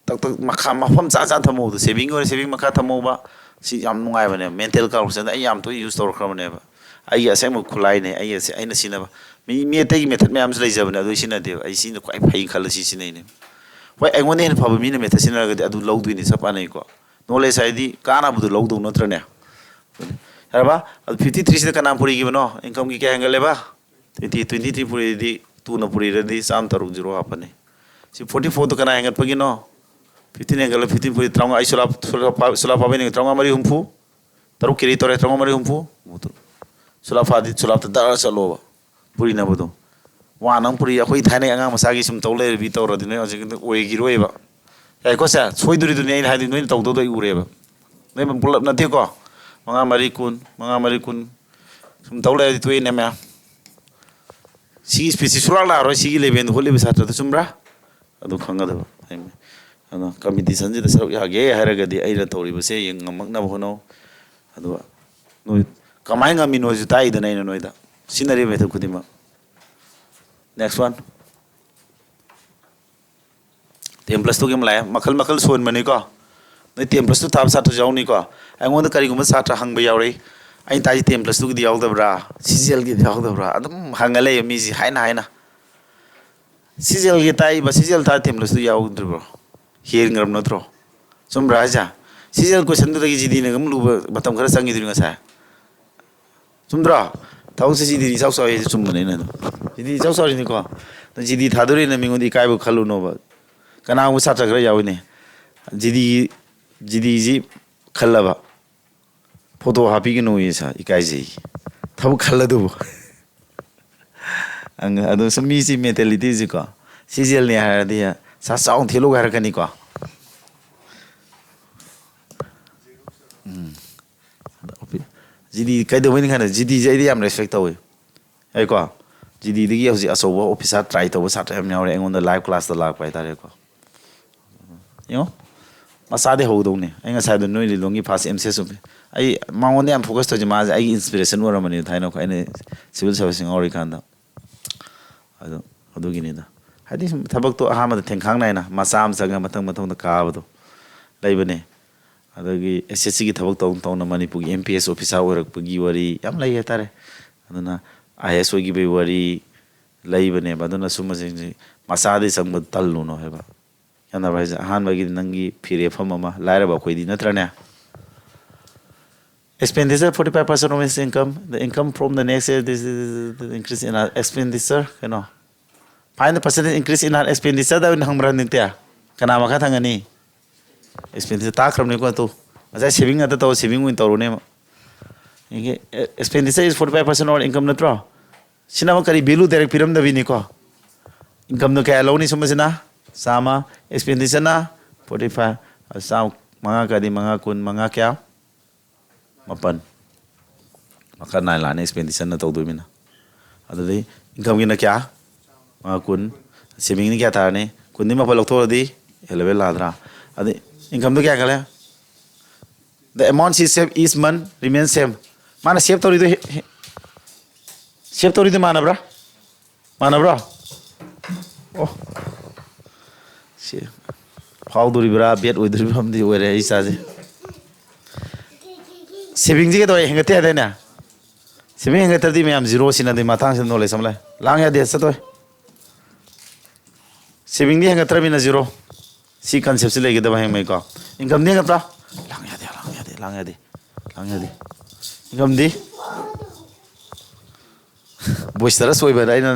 तक तक मखा मफम चा चा थमो द सेविंग और सेविंग मखा थमोबा सी याम नुंगाय बने मेंटल काउंसन आई याम तो यूज तौर खरमनेबा आई असेंग खुलाई ने आई असे आइना सिनबा मी मेतै मेथड मैम लई जबने अदु सिनदे आई सिन क्वाइ फै खल सी सिनैने होय एंगोने हेन फब मीने मेथड सिनरगदि अदु लौदुइनि सपानै को नॉलेज आइदि काना बुदु लौदौ नत्रने यारबा 53 से का नाम पुरी गिबनो इनकम की क्या एंगल लेबा 23 पुरी दी 2 न पुरी रदी साम तरुक 0 आपने सी 44 तो कना एंगल पगिनो 15 एंगल 15 पुरी त्रंग आई सुला पाबे ने त्रंग मरी हुमफु तरुक केरी तोरे त्रंग मरी हुमफु मुतु सुला फादी सुला त दर चलो पुरी न बदो वानंग पुरी अखोई थाने अंगा मसागी सुम तौले बि तौर दिने अजिक ओइ गिरोएबा याइ को सा सोइदुरी दुनि आई हादि नोइ तौदो दो उरेबा नोइ पुलप नथे को मंगा मरी कुन सुम तौले दि तोइ ने मै सी स्पेसिस सुला ला रो सी लेबेन होले बिसात्र त सुमब्रा अदु खंगा दबा अनो कम्पिटिशन जे सरक यागे हारगदि आइरा तौरिबसे यंगमकना होनो अदु नोइ कमाइ ngami no ju tai dana ina noida sinari method kudima next one 10 plus 2 game la makal makal son mani ko ꯅꯣꯏ 10+2 ꯊꯥꯕ ꯁꯥꯇ꯭ꯔ ꯌꯥꯎꯅꯤꯀꯣ ꯑꯩꯉꯣꯟꯗ ꯀꯔꯤꯒꯨꯝꯕ ꯁꯥꯇ꯭ꯔ ꯍꯪꯕ ꯌꯥꯎꯔꯤ ꯑꯩꯅ ꯇꯥꯏꯁꯤ 10+2ꯒꯤꯗꯤ ꯌꯥꯎꯗꯕ꯭ꯔꯥ ꯁꯤꯖꯦꯜꯒꯤꯗꯤ ꯌꯥꯎꯗꯕ꯭ꯔꯥ ꯑꯗꯨꯝ ꯍꯪꯉ ꯂꯩꯌꯦ ꯃꯤꯁꯤ ꯍꯥꯏꯅ ꯁꯤꯖꯦꯜꯒꯤ ꯇꯥꯏꯕ ꯁꯤꯖꯦꯜ ꯊꯥ 10+2 ꯌꯥꯎꯗ꯭ꯔꯤꯕ꯭ꯔോ ꯍꯦꯟꯈ꯭ꯔꯕ ꯅꯠꯇ꯭ꯔꯣ ꯆꯨꯝꯕ꯭ꯔꯥ ꯍꯥꯏꯁꯦ ꯁꯤꯖꯦꯜ ꯀꯣꯏꯁꯟꯗꯨꯗꯒꯤ ꯖꯤꯗꯤꯅ ꯑꯗꯨꯝ ꯂꯨꯕ ꯃꯇꯝ ꯈꯔ ꯆꯪꯈꯤꯗꯣꯏꯅꯤ ꯉꯁꯥꯏ ꯆꯨꯝꯗ꯭ꯔꯣ ꯊꯕꯛꯁꯦ ꯖꯤꯗꯤ ꯏꯆꯥꯎ ꯆꯥꯎꯏ ꯆꯨꯝꯕꯅꯦ ꯑꯩꯅ ꯑꯗꯨꯝ ꯖꯤꯗꯤ ꯏꯆꯥꯎ ꯆꯥꯎꯔꯤꯅꯤꯀꯣ ꯖꯤꯗꯤ ꯊꯥꯗꯣꯔꯤꯅ ꯃꯤꯉꯣꯟꯗ ꯏꯀꯥꯏꯕ ꯈꯜꯂꯨꯅꯣꯕ ꯀꯅꯥꯒꯨꯝꯕ ꯁꯥꯇ꯭ꯔ ꯈꯔ ꯌꯥꯎꯏꯅꯦ ꯖꯤꯗꯤꯁꯤ ꯈꯜꯂꯕ ꯐꯣꯇꯣ ꯍꯥꯞꯄꯤꯒꯅꯨ ꯌꯦꯁ ꯏꯀꯥꯏꯖꯩ ꯊꯕꯛ ꯈꯜꯂꯗꯨꯕꯨ ꯑꯗꯣ ꯁꯨꯝ ꯃꯤꯁꯤ ꯃꯦꯟꯇꯦꯂꯤꯇꯤꯁꯤꯀꯣ ꯁꯤꯖꯦꯜꯅꯤ ꯍꯥꯏꯔꯗꯤ ꯁꯥ ꯆꯥꯎꯅ ꯊꯦꯠꯂꯨꯒ ꯍꯥꯏꯔꯛꯀꯅꯤꯀꯣ ꯖꯤꯗꯤ ꯀꯩꯗꯧꯕꯩꯅꯤ ꯈꯟꯗ ꯖꯤꯗꯤꯁꯦ ꯑꯩꯗꯤ ꯌꯥꯝ ꯔꯦꯁꯄꯦꯛ ꯇꯧꯏ ꯑꯩꯀꯣ ꯖꯤꯗꯤꯗꯒꯤ ꯍꯧꯖꯤꯛ ꯑꯆꯧꯕ ꯑꯣꯐꯤꯁꯥꯔ ꯇ꯭ꯔꯥꯏ ꯇꯧꯕ ꯁꯥꯇ꯭ꯔ ꯌꯥꯝ ꯌꯥꯎꯔꯦ ꯑꯩꯉꯣꯟꯗ ꯂꯥꯏꯚ ꯀ꯭ꯂꯥꯁꯇ ꯂꯥꯛꯄ ꯍꯥꯏꯇꯥꯔꯦꯀꯣ ꯌꯦꯡꯉꯣ ꯃꯆꯥꯗꯤ ꯍꯧꯗꯧꯅꯦ ꯑꯩ ꯉꯁꯥꯏꯗꯣ ꯅꯣꯏ ꯂꯤꯂꯣꯡꯒꯤ ꯐꯥꯔꯁ ꯑꯦꯝꯁꯦꯁ ꯎꯞꯄꯤ ꯑꯩ ꯃꯉꯣꯟꯗ ꯌꯥꯝ ꯐꯣꯀꯁ ꯇꯧꯁꯦ ꯃꯥꯁꯦ ꯑꯩꯒꯤ ꯏꯟꯁꯄꯤꯔꯦꯁꯟ ꯑꯣꯏꯔꯝꯕꯅꯤ ꯊꯥꯏꯅꯀꯣ ꯑꯩꯅ ꯁꯤꯚꯤꯜ ꯁꯥꯔꯚꯤꯁ ꯉꯥꯎꯔꯤꯀꯥꯟꯗ ꯑꯗꯣ ꯑꯗꯨꯒꯤꯅꯤꯗ ꯍꯥꯏꯗꯤ ꯁꯨꯝ ꯊꯕꯛꯇꯣ ꯑꯍꯥꯟꯕꯗ ꯊꯦꯡꯈꯥꯡ ꯅꯥꯏꯅ ꯃꯆꯥ ꯑꯃ ꯆꯪꯉ ꯃꯊꯪ ꯃꯊꯪꯗ ꯀꯥꯕꯗꯣ ꯂꯩꯕꯅꯦ ꯑꯗꯒꯤ SSCꯒꯤ ꯊꯕꯛ ꯇꯧꯅ ꯃꯅꯤꯄꯨꯔꯒꯤ MPS ꯑꯣꯐꯤꯁꯥꯔ ꯑꯣꯏꯔꯛꯄꯒꯤ ꯋꯥꯔꯤ ꯌꯥꯝ ꯂꯩ ꯍꯥꯏꯇꯥꯔꯦ ꯑꯗꯨꯅ IAS ꯑꯣꯏꯈꯤꯕꯒꯤ ꯋꯥꯔꯤ ꯂꯩꯕꯅꯦꯕ ꯑꯗꯨꯅ ꯁꯨꯝꯕꯁꯤꯡꯁꯤ ꯃꯆꯥꯗꯤ ꯆꯪꯕ ꯇꯜꯂꯨꯅꯣ ꯍꯥꯏꯕ ꯌꯥꯅꯕ ꯍꯥꯏꯁꯦ ꯑꯍꯥꯟꯕꯒꯤꯗꯤ ꯅꯪꯒꯤ ꯐꯤꯔꯦꯞꯐꯝ ꯑꯃ ꯂꯥꯏꯔꯕ ꯑꯩꯈꯣꯏꯗꯤ ꯅꯠꯇ꯭ꯔꯅꯦ expenditure 45% of his income the income from the next year this is the increase in our expenditure find the percentage increase in our expenditure da hambra nitya kana makha thangani expenditure ta khramni ko tu aja saving ata to saving win torune expenditure is 45% of income natro sina ma kari value direct piram da bini ko income no kaya loni sumasina sama expenditure na 45 sam manga kadi manga kun manga kya mapan maka nai lani expenditure na tawduimina adadi income gi na kya manga kun saving ni kya tarani kunni mapal lokthoradi 11 ladra adi income do kya kale the amount she save each month remains same mana save tori de manabra oh she how do ribra bet with from the where is as saving ji to hengate ade na saving hengate di me am zero sina de matang se no le samla lang ya de sa to saving ni hengate mi na zero si concept se le ge da heng mai ko income ni ngapra lang ya de income di boistara soi ba dai na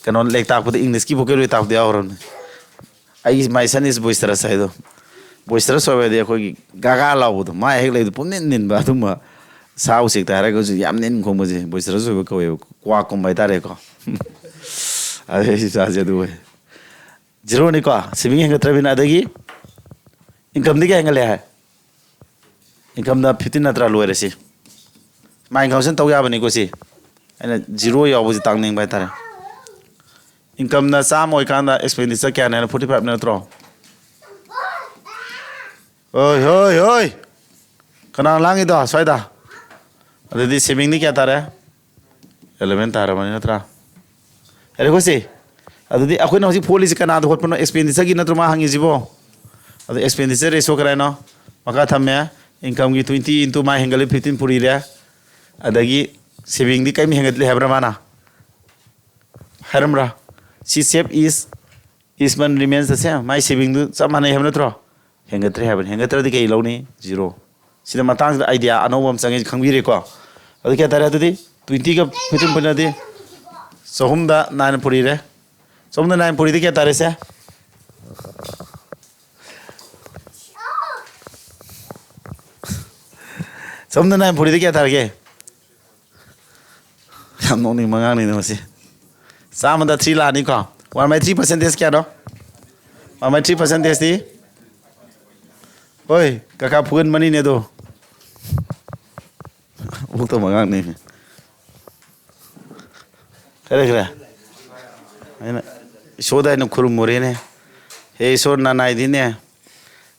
kanon lek tak put english ki vocabulary tak dia oron ai my son is boistara sai do boistara soi ba de ko gaga law do ma hek le do pun nin ba tu ma sao sik ta ra ko yam nin ko mo je boistara soi ba ko kwa ko bai ta re ko ai sa je do zero ni ko saving heng tra bin adagi income di ka heng le hai income da 15 natra loire si mai ngausen tau ya bani ko si ana zero yaw bu tang ning bai tare income na sam oi kan da expenditure kya na 45 na tro oi kana langi da sai da adedi saving ni kya tare 11 tare mani natra ere ko si adedi akoi na hoji policy kana da hotpano expenditure gi natro ma hangi jibo adu expenditure ratio kara no maka thamme income gi 20 into my hengal 15 puri re adagi saving di kai mi hengat le habra mana haramra she save is man remains the same my saving du samana habna tro hengat di kai loni zero sida matang da idea anobam changi khangbi re ko adu kya tare adu di 20 ka 15 puna di sohum da 9 puri re sohum da 9 puri di kya tare se sohum da 9 puri di kya tare ke I'm only mangani no si sama da 3 la ni ko 1/3% kya do 1/3% di oi kaka phugan mani ne do uk to mangani kare aina shoda no khurum more ne he sor na nai di ne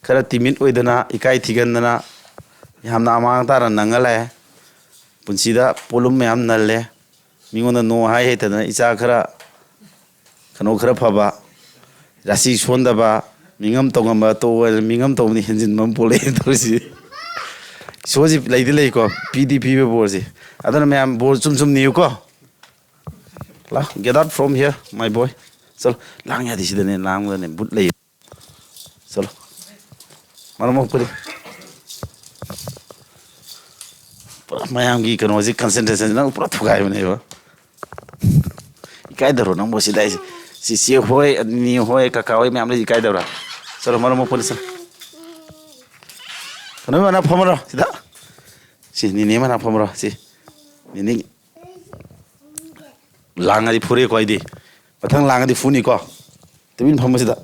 khara timin oidana ikai thigan dana yamna amang ta ran nangale punsida polum me am nalle mingona no hai tana icha khara kano khara phaba rasi sondaba ꯃꯤꯉꯝ ꯇꯧꯉꯝꯕ ꯇꯣ ꯃꯤꯉꯝ ꯇꯧꯕꯅꯤ ꯍꯦꯟꯖꯤꯟꯕ ꯑꯃ ꯄꯣꯛꯂꯛꯑꯦ ꯇꯧꯔꯤꯁꯤ ꯏꯁꯣꯔꯁꯤ ꯂꯩꯗꯤ ꯂꯩꯀꯣ ꯄꯤꯗꯤ ꯄꯤꯕ ꯕꯣꯔꯁꯤ ꯑꯗꯨꯅ ꯃꯌꯥꯝ ꯕꯣꯔ ꯆꯨꯝ ꯅꯤꯌꯨꯀꯣ ला get out from here my boy चलो लांग यादी सीधे लांग वाले बुट ले चलो मारो मौक पर मयाम की कनोजी कंसंट्रेशन ना ऊपर थुकाए बने वो इकाई दरो ना मोसी दाई सी होए नी होए काकाओए में हमने इकाई दरो चलो मारो मौक पर चलो कनो मना फमरो सीधा सी नी मना फमरो सी नी लांगादी फुरे को आइदी पतंग लांगादी फुनी को तुमिन फमसिदा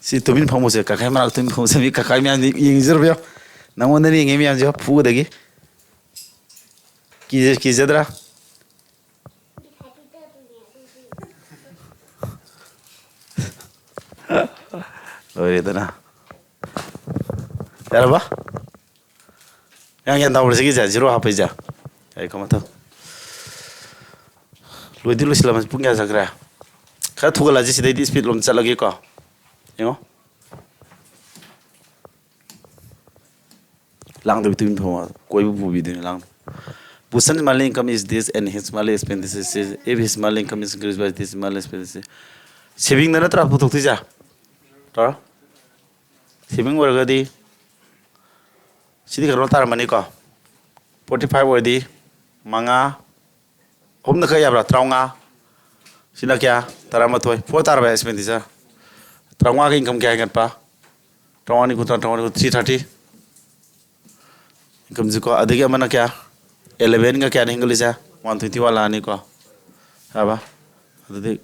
सी तुमिन फमसे काकाई मना तुमिन फमसे भी काकाई में यिंजर बियो नमोने नी येमी आंजो फुगदगी कीजेदरा लोरेदना यारबा yang tahu segi zero apa aja ayo kamu tahu lu itu lu selama punya sakra kalau tuh kalau aja sih di speed lom lagi kok you lang tu itu info koi bu video lang Busan monthly income is this and his monthly expenses is if his monthly income is increased by this monthly expenses saving na tra putok tu ja ta saving warga di sidi karo tar mani ko 45 wardi manga hom na kaya bra traunga sina kya tarama toy 4 tar ba expenditure traunga ka income kya ngat pa traunga ni ko 330 income ji ko adigi amana kya 11 का क्या नहीं गली जा 120 वाला आने को हाँ बा तो देख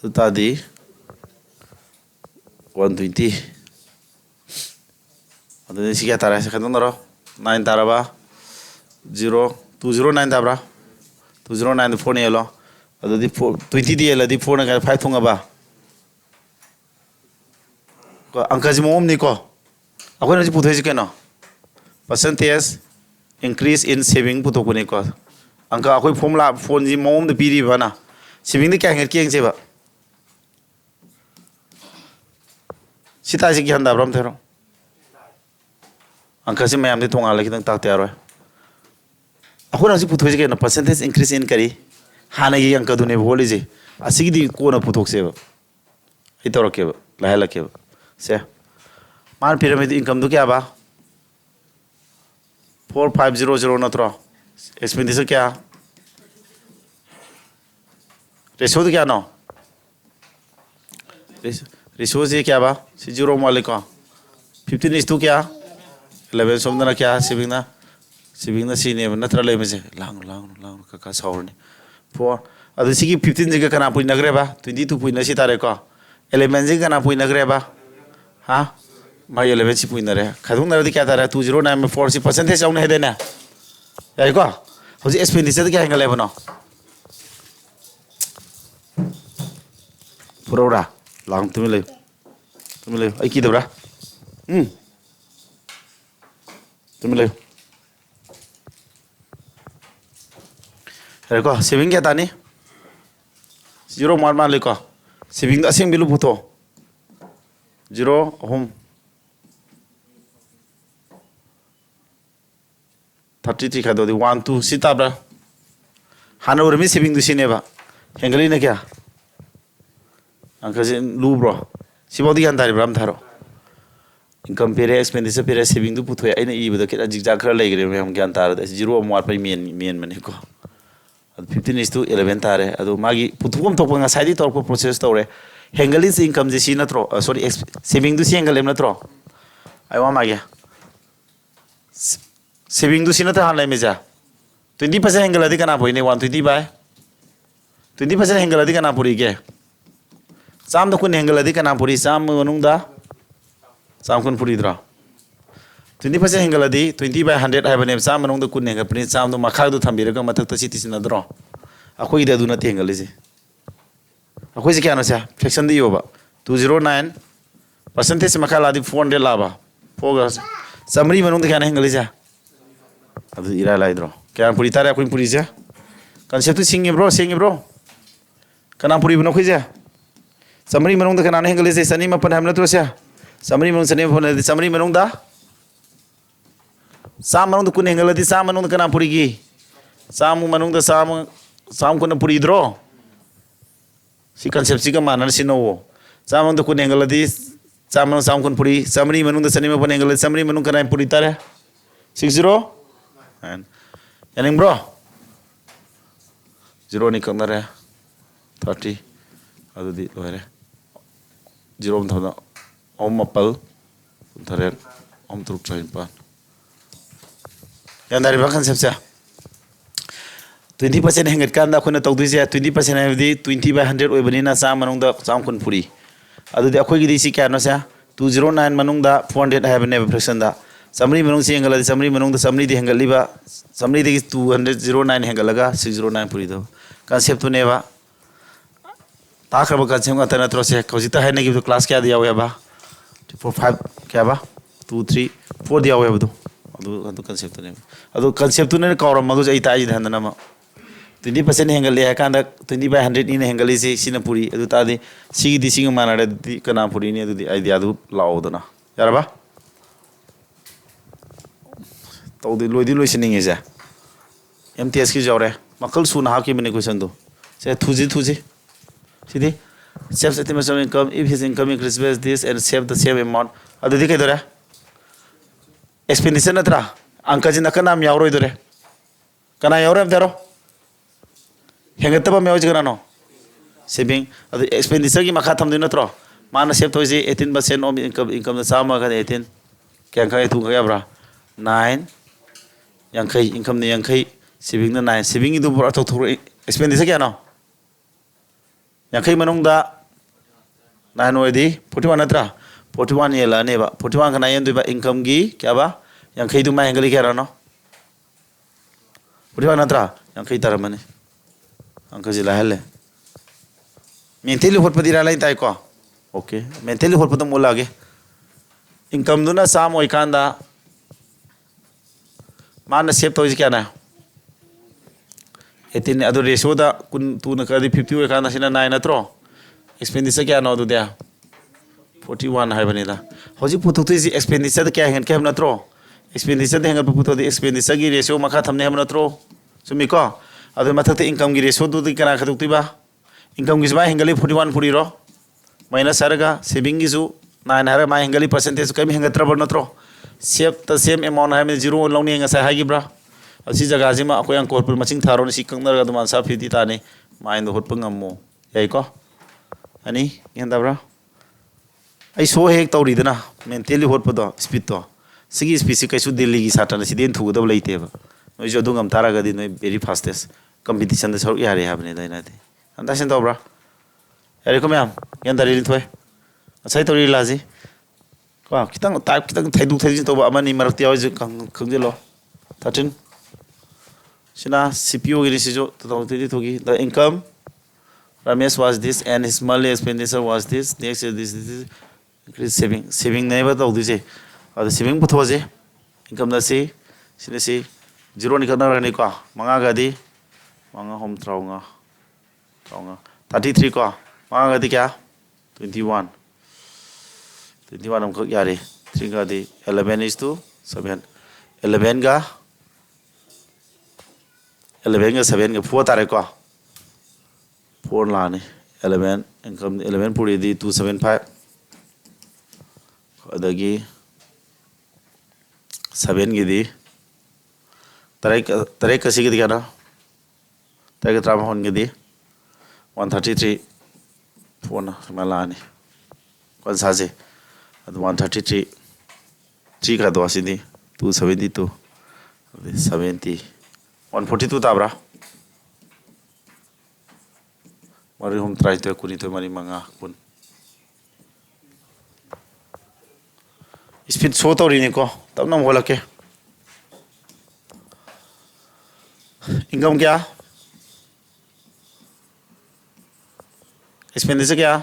तो तादी 120 तो देख क्या तारा है खत्म करो 9 तारा बा 209 तारा 209 फोन ये लो तो देख 20 दिए लो देख फोन का 5 थोंगा बा को अंकल जी मोम नहीं को अखोन हजी पुथोइसे केनो percentage increase in saving पुथोकने को अंक अखोई फॉर्मूला फोन जी मोम द पीरी बना saving दे क्या है केंग सेबा सिता से ज्ञान दाब्रम थेरो अंक से मैं आमदे थोंगा लेकिन ताकते आ रहा है अखोन हजी पुथोइसे केनो percentage increase in करी हाने ये अंक दुने बोली जी असिगी दी कोना पुथोक सेबा इतोर केबा लाहेला केबा से मान pyramid income तो क्या बा 4500 नत्रो expenditure क्या रेशो तो क्या नो रेशो से क्या बा 0 वाले को 15 is तो क्या 11 सोमना क्या saving ना सीने में नत्रा ले में से लांग का साउंड 4 अदु सिगी 15 जगह कना पुई नगरे बा 22 पुई नसी तारे को 11 जगह कना पुई नगरे बा हाँ माय 11 सी पुई नरे खादुंग नरे क्या तारे 209 में 4 सी परसेंटेज आउन है देना यार को होजी एक्सपेंडिचर क्या हैंगल है बनो पुरोड़ा लांग तुम ले आई की दबरा तुम ले यार को सेविंग क्या तानी 0 मान ले को सेविंग असिंग बिलु पुतो 0 होम 33 का दो 1 2 सीता ब्रा हाना और में सेविंग दुसी ने बा हेंगली ने क्या अंक से लू ब्रो सिबोदी अंदारी ब्राम थारो इनकम पेरे एक्सपेंडिचर पेरे सेविंग दु पुथोय आइना इबदा के जिगजा खर लेगरे हम ज्ञान तार 0 अमवार पे मेन मने को 15 is to 11 तारे अदो मागी पुथुम तोप nga साइडी तोप प्रोसेस तोरे हेंगली से इनकम जे सी नत्रो सॉरी सेविंग दु सी हेंगल एम नत्रो आई वा मागे सेविंग दु सी नत्रो हान लेमे जा 20% हेंगल अधिक ना पोइने 120 बाय 20% हेंगल अधिक ना पुरी के चाम दो कुन हेंगल अधिक ना पुरी चाम मनुंगदा चाम कुन पुरी द्रा 20% हेंगल अधि 20 by 100 है बने चाम मनुंगदा कुन हेंगल पुरी चाम दो मखा दो थंबिरगा मथक त सिति सिना द्रो अखोई दे दु न हेंगल जे अखोई से क्या न सा फ्रैक्शन दी होबा 209 परसेंटेज मखा लादी 400 लाबा फोगा समरी मनुंगदा क्या हेंगल जा अदु इरा लाइद्रो क्या पुरी तारे कोई पुरी जा concept tu singi bro kana puri bno khuje samri manung da kana hengal se sani ma pan hamna tro sia samri manung sani phone di samri manung da sam manung da kun hengal di sam manung da kana puri gi sam manung da sam kun puri dro si concept si ka manan si no sam manung da kun hengal di sam kun puri samri manung da sani ma pan hengal samri manung kana puri tare 60 and yaning bro 0 ni kang dare 30 adudi loire 0 thona om apal thare om truk train pan yan dari ba concept sa 20% hengat kan da khuna tawdu se 20% havdi 20 by 100 oibani na sa manung da sam kun puri adudi akhoi gi si kya no sa 209 manung da 400 have ne fraction da samri manung si hengal samri manung da samri di hengal liba samri di 209 hengal laga 609 puri do concept tu ne ba ta khaba concept ga tana tro se khojita hai ne gi class kya diya hoya ba 4 5 kya ba 2 3 4 diya hoya ba adu concept tu ne adu concept tu ne kawra magu ai ta ji dhan na ma 20% hengal le kan da 20 by 100 in hengal si sina puri adu ta di si di sing mana da di kana puri ni adu di idea du lao do na yara ba to di loi sining is MTS ki jawre makal su na ha ki mene question do se thuji sidi self estimation income if his income increases this and save the same amount adu di kai dore expenditure natra angka jin kana am yawro dore kana yawro am daro hengat ba meoj kana no saving adu expenditure ki makha tham din natro mana save thoji 18% of income da sama ka 18 kya ka tu ka bra 9 yankai income ne yankai saving na 9 saving du bra thok expenditure kya no yankai manung da 9 oidi 41 natra 41 yela ne ba 41 kana yen du ba income gi kya ba yankai du ma hengali kya no 41 natra yankai taramane angka jila hele mentally hot padira lain tai ko okay mentally hot padam mola ge income du na sam oi kanda mana save to kya na 18 adu ratio da kun tu na ka di 50 oi kanda sina 9 natro expenditure kya no du dia 41 hai bani da hoji putu tu expenditure kya hen kem natro expenditure de hengal putu di expenditure gi ratio makha thamne ham natro sumi ko adu mathak income gi ratio du kana khaduk ti ba income gi ba hengali 41 puri ro minus sarga saving gi su 9 hara ma hengali percentage kai hengatra bar natro save the same amount ha me 0 longni nga sa ha gi bra asi jaga ji ma akoy ang kor pur maching tharo ni sikang nar ga duman sa phiti ta ne mind hot pang ammo yai ko ani yanda bra ai so hek tawri dana mentally hot pado speed to sigi speed si kai su delhi gi sata na siden thu da leite ba noi jo dungam tara ga di noi very fastest competition da saru yare ha bane dai na te anda sen to bra yare ko ma'am yan dari thoi asai tori laji ko kitang type kitang thaidu thai to ba amani marak ti awaj khangje lo 13 sina cpu gi si jo to ti thogi the income Ramesh was this and his monthly expenditure was this next year this increase saving nei ba to du je adu saving putho je income da si sina si 0 ni kana ni ko manga ga di manga hom traunga 33 ko manga ga di kya 21 am ko yare 3 ga di 11 is to 7 11 ga 7 ga 4 tare ko 4 la ni 11 income 11 puri di 275 adagi 7 gi di tarik kasi gi kana tarik trama hon gi di 133 phone malani kon saje adu 133 3 ka do asini 272 70 142 tabra mari hom try to kuni to mari manga kun speed so to ri ni ko tab nam hola ke income kya expenditure kya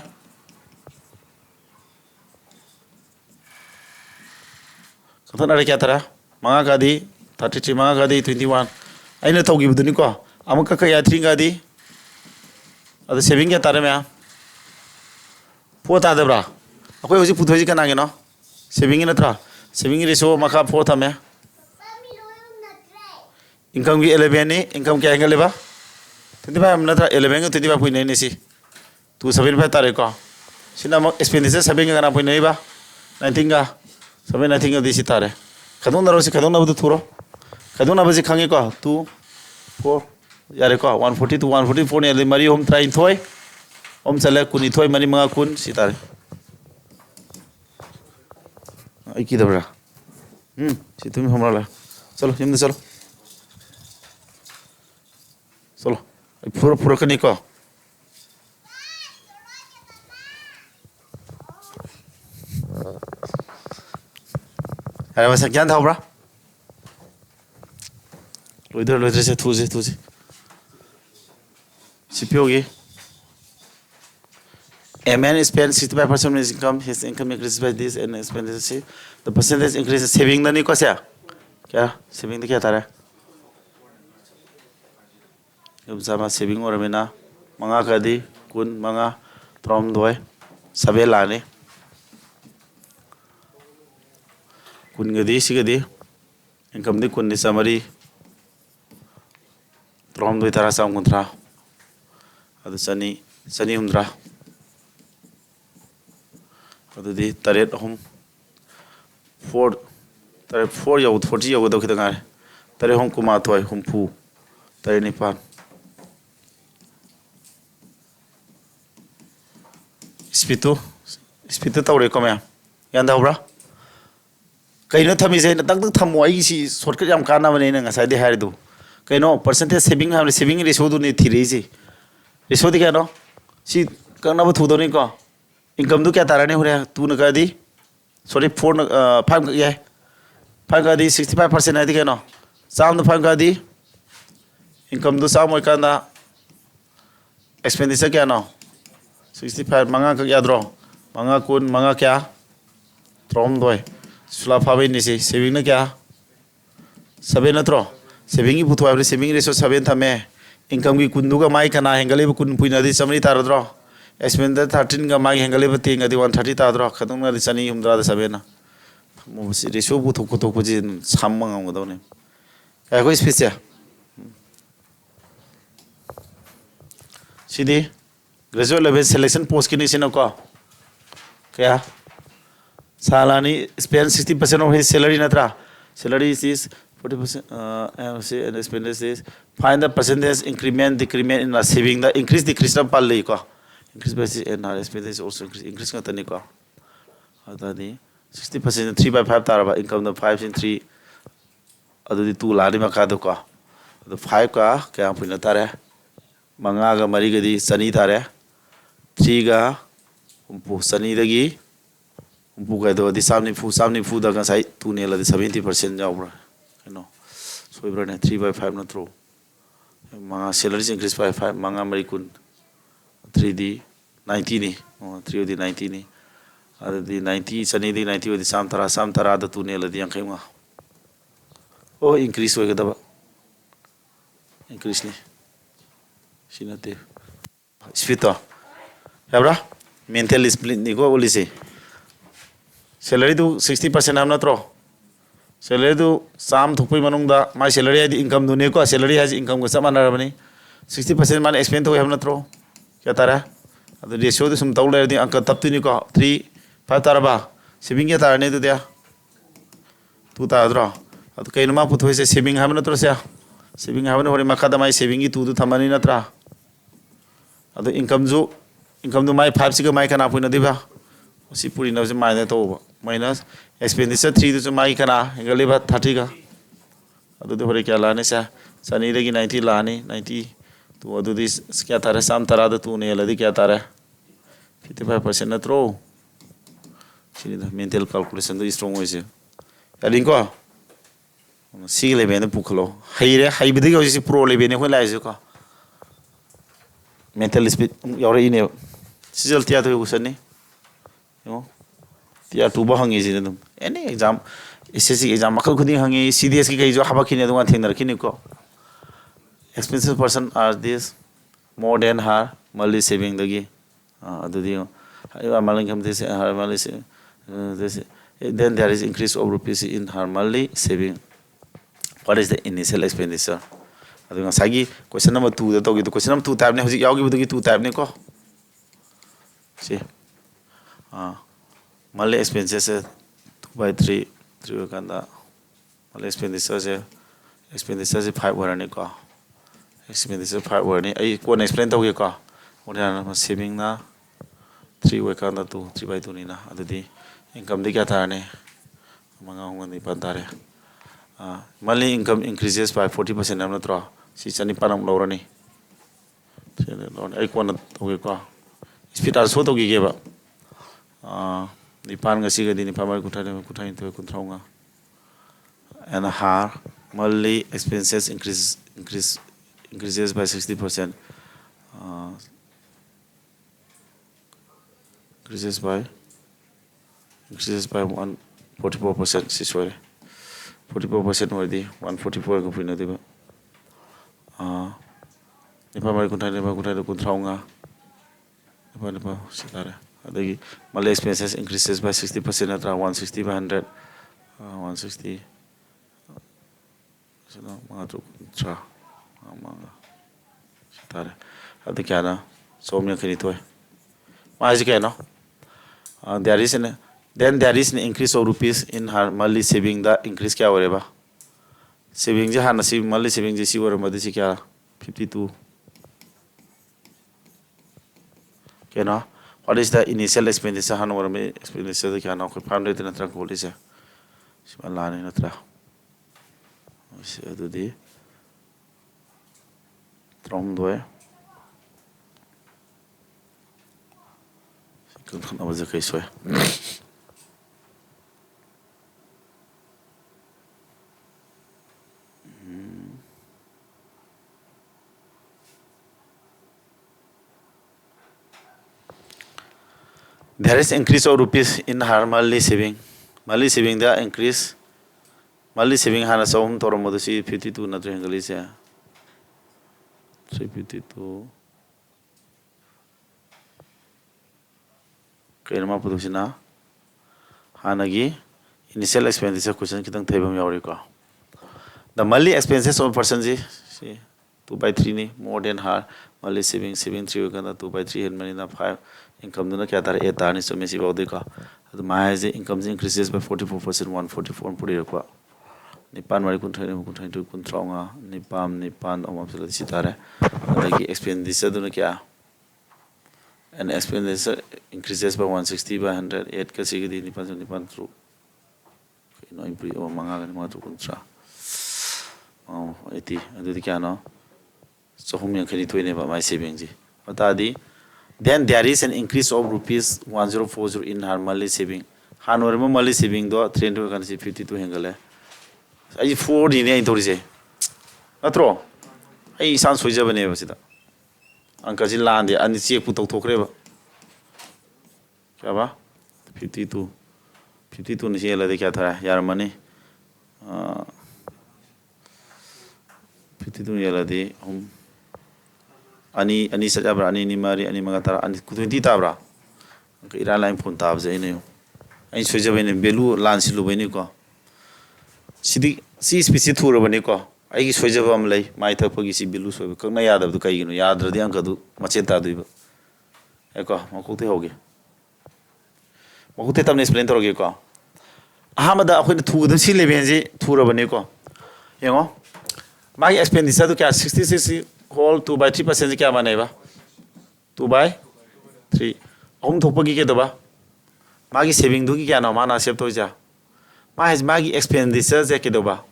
kata nare kya tara manga ka di 33 manga ka di 21 aina taugi buduni ko अमुक का या 3 का दी अद सेविंग क्या तारे में 4 तादब्रा अखोई होजी पुथोजी का नागे नो सेविंग नत्रा सेविंग रेशो मखा 4 थमे इनकम की 11 ने इनकम क्या एंगल लेबा 25 नत्रा 11 का 25 पुई नहीं सी 275 तारे को सिना एक्सपेंडिचर 7 का ना पुई नहीं बा 19 का 7 19 का दिसी तारे खदों नरो से खदों ना बुद थुरो खदों ना बजे खांगे को 2 4 यारे को 140 to 144 ने मरी होम ट्राइन थोय होम चले कुनी थोय मनी मंगा कुन सितारे आई की दबरा सी तुम हमरा चलो यम चलो चलो पूरा पूरा कनी को अरे वैसे क्या था ब्रा लोइदर से थूजे CPOगी a man spends 65% of his income. His income increases by this and expenses. The percentage increases. Saving नहीं कैसे आ? क्या saving तो क्या था रे? जब sama saving और में ना मंगा कर दी कुन मंगा ट्रॉम दोए सबे लाने कुन गदी सी गदी income दी कुन निसामरी ट्रॉम दोए तारा साम कुंत्रा अदु सनी हुंद्रा अदुदी तरेट हम 4 यौ 40 यौ दो खिता गारे तरे हम कुमा थोय हुंफु तरे निपान स्पीड तौरे को मैं याद होब्रा कहीं थमी से तक थमो आई शॉर्टकट याम कानाबने नसाइदे हारिदु कहीं परसेंटेज सेविंग रेशो दुनी थीरेसी रेशो दी क्या नो सी करना थूदोनी को इनकम क्या ताराने हो रहा 2 का दी सॉरी 4 5 का है 5 का दी 65% है क्या नो साम 5 का दी इनकम साम हो कांदा एक्सपेंडिचर क्या नो 65 मंगा का याद रो मंगा कुन मंगा क्या ट्रॉम दोय सुला फाबे निसे सेविंग ना क्या सबे नत्रो सेविंग की पुथवा सेविंग रेशो 7 थमे इनकम की कुंदू का माई कना हेंगले कुन पुइना दी समरी तारद्रो एक्सपेंडिचर 13 का माई हेंगले तेंग दी 130 तारद्रो खदम दी सनी हुमद्रा द सबेना मोसी रेशो पुथो पुथो पुजी सामंग ngदोने काय को स्पेस सिदी ग्रेजुएट लेवल सिलेक्शन पोस्ट की निसिनो को क्या सालानी spend 60% of his salary natra salary is 40% and expenses find the percentage increment decrement in the saving the increase decrease na pal ko increase by and expenses also increase ka tani ko adani 60% 3 by 5 taraba income the 5 in 3 adudi 2 lani maka do ko the 5 ka kya puina tare manga ga mari ga di sani tare 3 ga umpu sani dagi umpu ga do di samni fu da ga sai 2 ne la di 70% jawbra no so ibrane 3 by 5 na throw manga salary increase by 5 manga mari kun 3d 90 ni 3d 90 ni adi 90 sani di 90 odi sam tara da tu ne la di yang kai ma oh increase hoy ga da increase ni sinate spito yabra mental split ni ko bolise salary tu 60% am na throw salary tu sam thukpui manungda my salary adi income dune ko salary has income ko samana rabani 60% man expend to have na throw kya tara adu ratio tu sum tawle di anka taptu ni ko 3 5 taraba saving ya tarane tu dia tu ta dro adu kain ma puthoi se saving ha na tro se saving ha na hori makada mai saving gi tu tu thamani na tra adu income du mai 5 siga mai kana puina diba si puri na se mai na to minus expenditure 3 to mai kana engali ba 30 ka adu de hore kya lane sa sani de ki 90 lane 90 to adu dis kya tare sam tara da tu ne ladi kya tare 55% na tro sini da mental calculation do strong hoise alin ko si le ben puklo haire haibidi ko si pro le ben ko lai ko mental speed yore ine sijal tia to usani yo tia tu ba hangi jin dum any exam SSC exam makal khudi hangi CDS ki kai jo haba khine dunga thengnar khini ko expensive person are this more than her monthly saving dagi adudi monthly income this her monthly this then there is increase of rupees in her monthly saving. What is the initial expenditure? Adu ngasagi question number 2 da togi question number 2 type ne hojik yawgi budugi 2 type ne ko see monthly expenses 2/3 3 kanda monthly expenditure 5 warani ko expenditure 5 warani ai ko explain togi ko modern saving na 3 way kanda 2 3/2 ni na adudi income di kya tarane manga ngoni pantare monthly income increases by 40% am natro si chani panam lorani ai ko na togi ko speed also togi ge ba nipan ngasi ga di ni pamar kuthai to kunthraunga and her monthly expenses increases by 60%. Increases by 144%. Sorry, 44% or the 144 go print the Nipa Kutai Kuntraunga Nipa Sitara. The Malay expenses increases by 60% at 160 by 100 160 Tra Sitara at the Kana so many Kanitoy. Majicano. There is an increase of rupees in her monthly saving the increase kya whatever. Saving Jahana see monthly saving the Siva Madisika 52. Okay, no? What is the initial expenditure? Hanover expenditure the can of 100 in a truck police. Shimalan in a truck. Do the Tromdoe. Was the case way. There is increase of rupees in her monthly saving. Monthly saving the increase. Monthly saving hana sawm toromodosi 52 na triangle 352. Kairama Pudusina Hanagi initial expenditure question kitang Tabam Yoriko. The monthly expenses of person see 2/3 ni more than her monthly saving 3 gana 2/3 and money 5 income duna kya tar 8 tani so mesi baudika. The my income increases by 44% 144 pudi Nipan Mari Kuntai to Kuntronga Nipan Omapsala Sitare like expenditure duna kya. And expenditure increases by 160 by 108 Kasigadi Nipan through. No improve or Manga and Matu Kuntra. Oh, 80. I do the cano. So, whom you can do about my savings. But then there is an increase of rupees 1040 in her monthly saving. Hanorama monthly saving though 352 Hengale. I 4 in 8 Torise. Not true. I sound so Javanese. Uncle Zilandi and the sea put out to Creva. Java 52 Nishela de Cata, Yarmani 52 Yella de home. Ani Sajabra, Ani Mari, Ani Magata, and Kututi Tabra. Iraline Puntabs, I know. And Sojavin and Belu, Lance Lubenico. See, species tour of Nico. I guess Sojavam lay, my Tapogisi Belus, Konayada of the Kaino, Yadra, the Uncle Macheta. Echo, Makuti Hogi. Makuti Tam explain to Rogico. Hamada, when the two the Silly Benzi, tour of Nico. You know, my expenditure to catch 66 whole 2/3% Cabaneva. 2/3. Home Topogi Kedova. Maggie saving Duki Canamana Septoja. My Maggie expenditure Zekedova.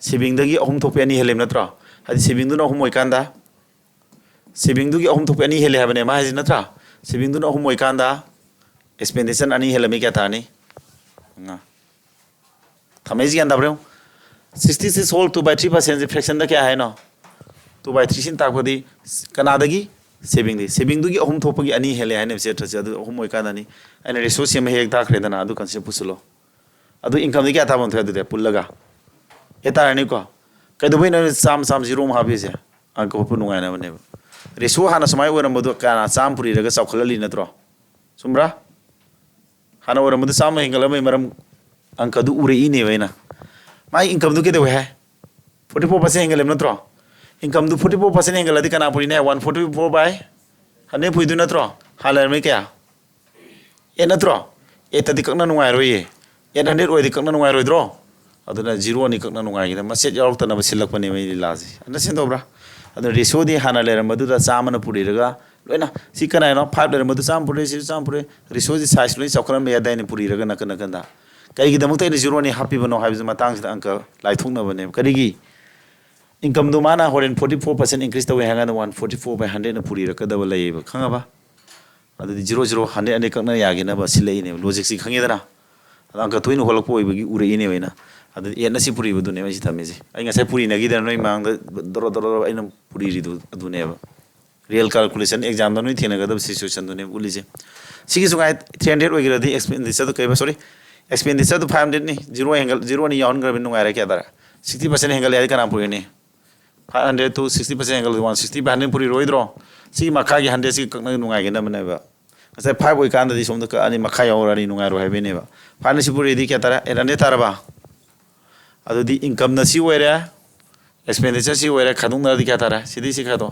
Saving the home to penny helimatra. Had saving do no homoicanda. Saving do home to penny helemane, my natra. Saving do no homoicanda. Expenditure any helemicatani. Tamazi and Abreu 66 whole 2/3% fraction the Kahano. 2/3 in Takodi, Kanadagi, saving the saving do home topogi any hele and etc. Homoicandani and a resource may take than Adu Consepusulo. Adu income the Catamon to the Pulaga. Etaranico. Kaduin and some 0 habis. अंक होप नुंगाइनबने रेसो हाना समाय ओरमबदो काना चाम पुरीरगा चौखलली नत्रो सुमब्रा हाना ओरमबदो चाम हेंगलमै मरम अंक दु उरेइने वैना माई इनकम दु केदे है 44% हेंगलम नत्रो इनकम दु 44% हेंगलदि काना पुरीने 144 बाय हने पुइदु नत्रो हालरमै क्या ए नत्रो ए तदि कक्ना नुंगाइरोये 800 ओइदि कक्ना नुंगाइरोइद्रो अदुना 0 नि कक्ना नुंगाइगिना मसेट यावतनबा सिलकपने मै लाजी अंडरस्टैंड दोब्रा अदु रेशो दि हाना लेरमबदुदा चामना पुरीरगा लोइना सि कनाइनो 5 लेरमबदु चाम पुरी सि चाम पुरी रेशो दि साइज लोइ चौखरम यादाइने पुरीरगा नकन नकनदा कईगिदमक्ता इन 0 नि हापिबनो हाबिज मतंगसिदा अंक लाइथोंनबने करिगी इनकम दु माना होरेन 44% इंक्रीज तवे हांगाना 144 by 100 न पुरीरकदब लैबा खंगाबा अदुदि 00 100 अने कक्ना यागिनबा सिलैने लॉजिक सि खंगेदना अंक तोइन होलकपो ओइबगी उरेइने वैना अदु एना सि पुरीबदुने मै सि थमेजि आई ngasai पुरीनगिदा नोइ मांग दरो दरो आइना पुरीरिदु अदुनेबा रियल कैलकुलेशन एग्जाम दा नोइ थेनगदब सिचुएशन दुने बुलिजे सिगि सुगाय 300 ओइगिरदि एक्सपेंडिचर दु कइबा सॉरी एक्सपेंडिचर दु 500 नि 0 एंगल 0 नि यावन गरबिन नुगायरा क्या दरा 60% एंगल यादि kana पुरीने 500 to 60% एंगल 160 by 100 पुरी रोइद्रो सिगि मखागी 100 सिगि कक्ना नुगायगिना मनेबा ngasai 5 ओइ कानदि सोमदा का अनि मखा यावरानि नुगायरो हाइबेनेबा 500 सि पुरीदि क्या तारा 800 तारबा अदुदि इनकम न सि ओइरे एक्सपेंडिचर सि ओइरे खादुंगनादि क्या तारा सिदि सि खादो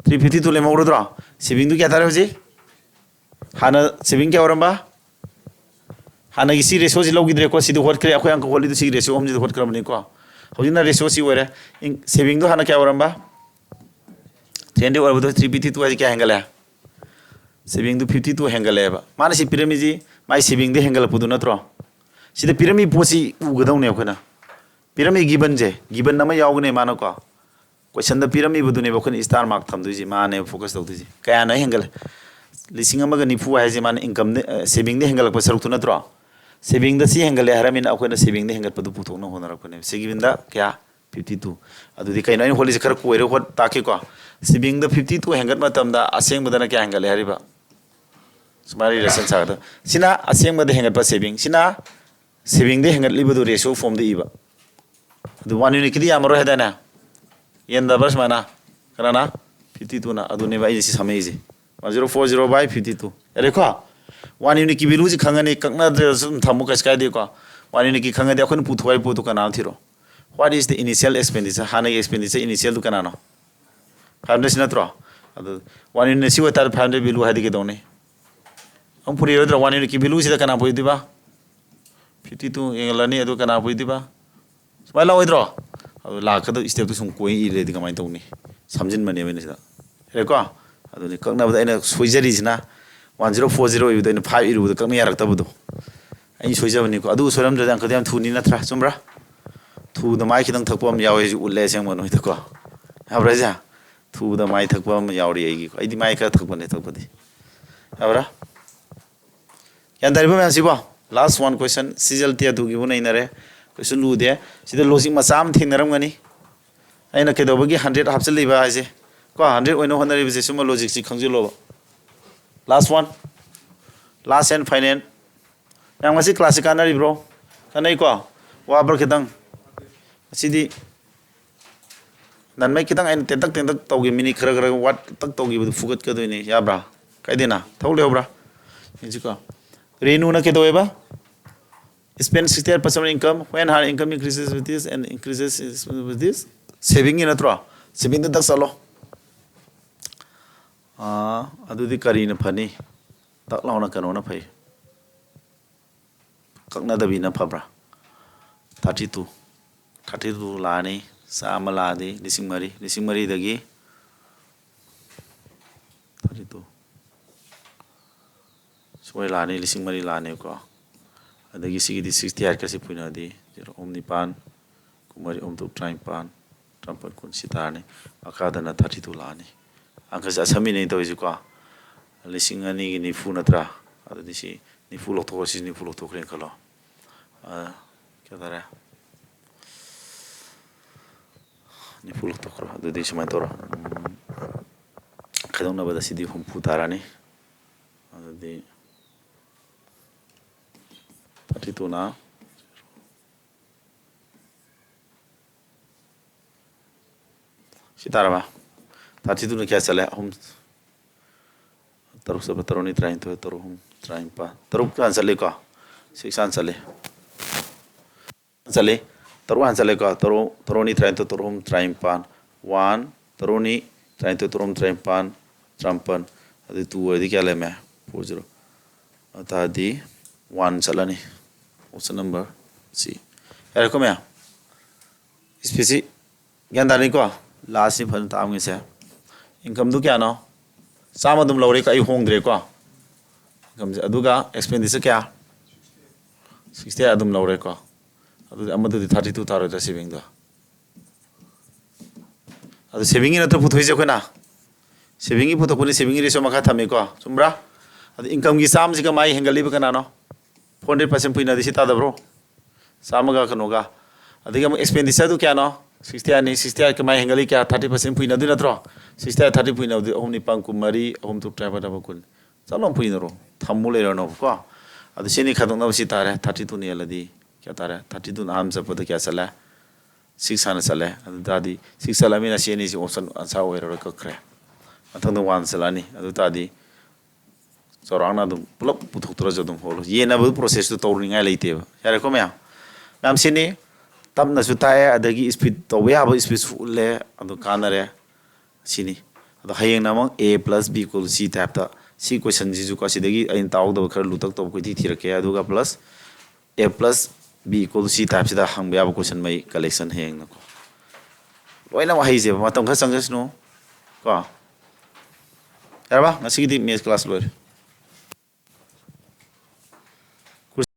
350 तो लेमौरद्रो सेविंग दु क्या तारा होजि हाना सेविंग क्या ओरमबा हाना गिसी रेशो सि लौगिद्रे को सिदि होटख्रे अखोय अंक होलिदु सि रेशो हमजि होटख्रमनि को होजिना रेशो सि ओइरे सेविंग दु हाना क्या ओरमबा 300 ओरबदो 350 तो क्या हेंगले सेविंग दु 52 हेंगलेबा माने सि पिरामिजी माइ सेविंग दे हेंगल पुदु नत्रो सिदा पिरामि पोसी उगदौने अखोना पिरामि गिवन जे गिवन नमा यावगने मानो को क्वेश्चन द पिरामि बदुने बखन स्टार मार्क थमदुजी माने फोकस तौदुजी कया न हेंगल लिसिंग अमगा निफु हाइजे माने इनकम दे सेविंग दे हेंगल को सरक नत्रो सेविंग द सि हेंगल हरमिन अखोना सेविंग दे हेंगल पदु पुथोन होनरकने सेगिविन द क्या 52 अदुदी कइनो इन होलिजे खर कोइरो होत ताके को सेविंग द 52 हेंगल मतम दा असेंग बदना क्या हेंगल हरिबा सुमारी रेसन सागद सिना असेंग बद हेंगल प सेविंग सिना सेविंग दे हेंगल लिबदु रेशो फॉर्म दे इबा दु वन यूनिट किदि यामरो हेदाना येंदा बस माना कराना 52 ना अदुने बाइ सि समेजे 1040 by 52 अरे को वन यूनिट की वैल्यू जि खंगने ककना सुम थमु कस काय दे को वन यूनिट की खंगदे अखन पुथवाइ पुतु कना थिरो what is the initial expenditure हाना एक्सपेंडिचर इनिशियल दु कना नो 500 नत्रो अदु वन यूनिट सि वतार 500 वैल्यू हादि के दोने हम पुरी रोद्र वन यूनिट की वैल्यू सि कना पुइदिबा 52 एंगलनी अदु कना पुइदिबा स्माइल ओइद्रो अदु लाखदो स्टेप तो सुम कोइ इरेदि कमाइ तौनी समजिन मने मेने सा रेको अदुनि कक्नाबदा आइना सोइजरिसिना 1040 ओइबदा आइना 5 इरुबदा कक्ना यारक्तबदो आइ सोइजबनि को अदु सोरमद्र जां कदम थुनि नत्रा सुमब्रा थुदा माइ खिदं थकपम यावे उल्ले सेंग मनोइ तको हाब्राजा थुदा माइ थकपम यावरि आइगि आइदि माइ का थकपने थकपदि हाब्रा यान दारिबो मानसिबो लास्ट वन क्वेश्चन सिजल तिया दुगी बुनाइनरे क्वेश्चन लुदे सिदा लॉजिक मचाम थेंगनरमगनि आइना केदोबगी 100 हापचलिबा हाइजे को 100 ओइनो होनरिबसे सुम लॉजिक सि खंजिलो last one last and final यांगमसि क्लासिक कानरिब्रो कानै को वाबर खिदंग सिदी ननमै खिदंग आइन तेंतक तेंतक तौगी मिनि खरा खरा वाट तक तौगी फुगत कदोइने याब्रा काइदेना थौलेब्रा इजिको रेनु ना केदोएबा spend 68% income when her income increases with this and increases with this saving in atro saving the salo adudi kari na phani tak launa kano na phai kakna dabi na phabra 32 lani sama ladi lising mari dagi 32 soy lani lising mari lani ko adagi sigidi 68 kasi puina di jero omni pan kumari om tu trying pan trampan kun sitani akada na 32 lani angka sa sami nei to ko lising ani ni fu natra adadi si ni fu lo to si ni fu lo to kren kalo kya dara ni fu lo to kro adadi si mai tora kadang na bada sidi hum fu tarani adadi 32 na Sitara ba 32 na kya chale ahum taruk saba taroni train to taruk hum train pa taruk kan chale ko 6 an chale chale taruk an chale ko taroni train to taruk hum train pan 1 taroni train to tarum train pan trampan adi 2 adi kya le me 40 ata di 1 chalani what's the number see ere ko me specie gyan dani ko last ni phan ta ngi se income du kya no sama dum lawre ka I hong dre ko income se aduga expenditure kya 60 adum lawre ko adu amadu 32 taro ta saving da adu saving ina to puthoi je ko na saving i puto ko ni saving ri so maka thame ko chumbra adu income gi sam ji ka mai hengali ba kana no 400% puina di sita da bro samaga kanoga adiga expenditure du kya no 60 ani 60 ka mai hengali kya 30% puina du natro 60 30 puina du omni pangku mari om tu driver da bakun chalom puina ro thammu le no ko adu sini khadong na si tare 32 ni aladi kya tare 32 am sa pada kya sala 6 ana sala adu dadi 6 sala mina sini si option ansa we ro ka kre athang do 1 sala ni adu tadi sorang na dum pulap puthok tora jadum holo ye na bu process to tor ni ngai leite ba yare ko mya nam sini tam na su tae adagi speed to we have speed full le adu kanare sini adu hayeng namang a plus b equal c type ta c question ji ju ka sidagi ain taw do khar lutak to ko ti thirake aduga plus a plus b equal c type sida hang ba question mai collection heng na ko loina ma hai je matam kha sangas no ko yarba ngasi di math class loi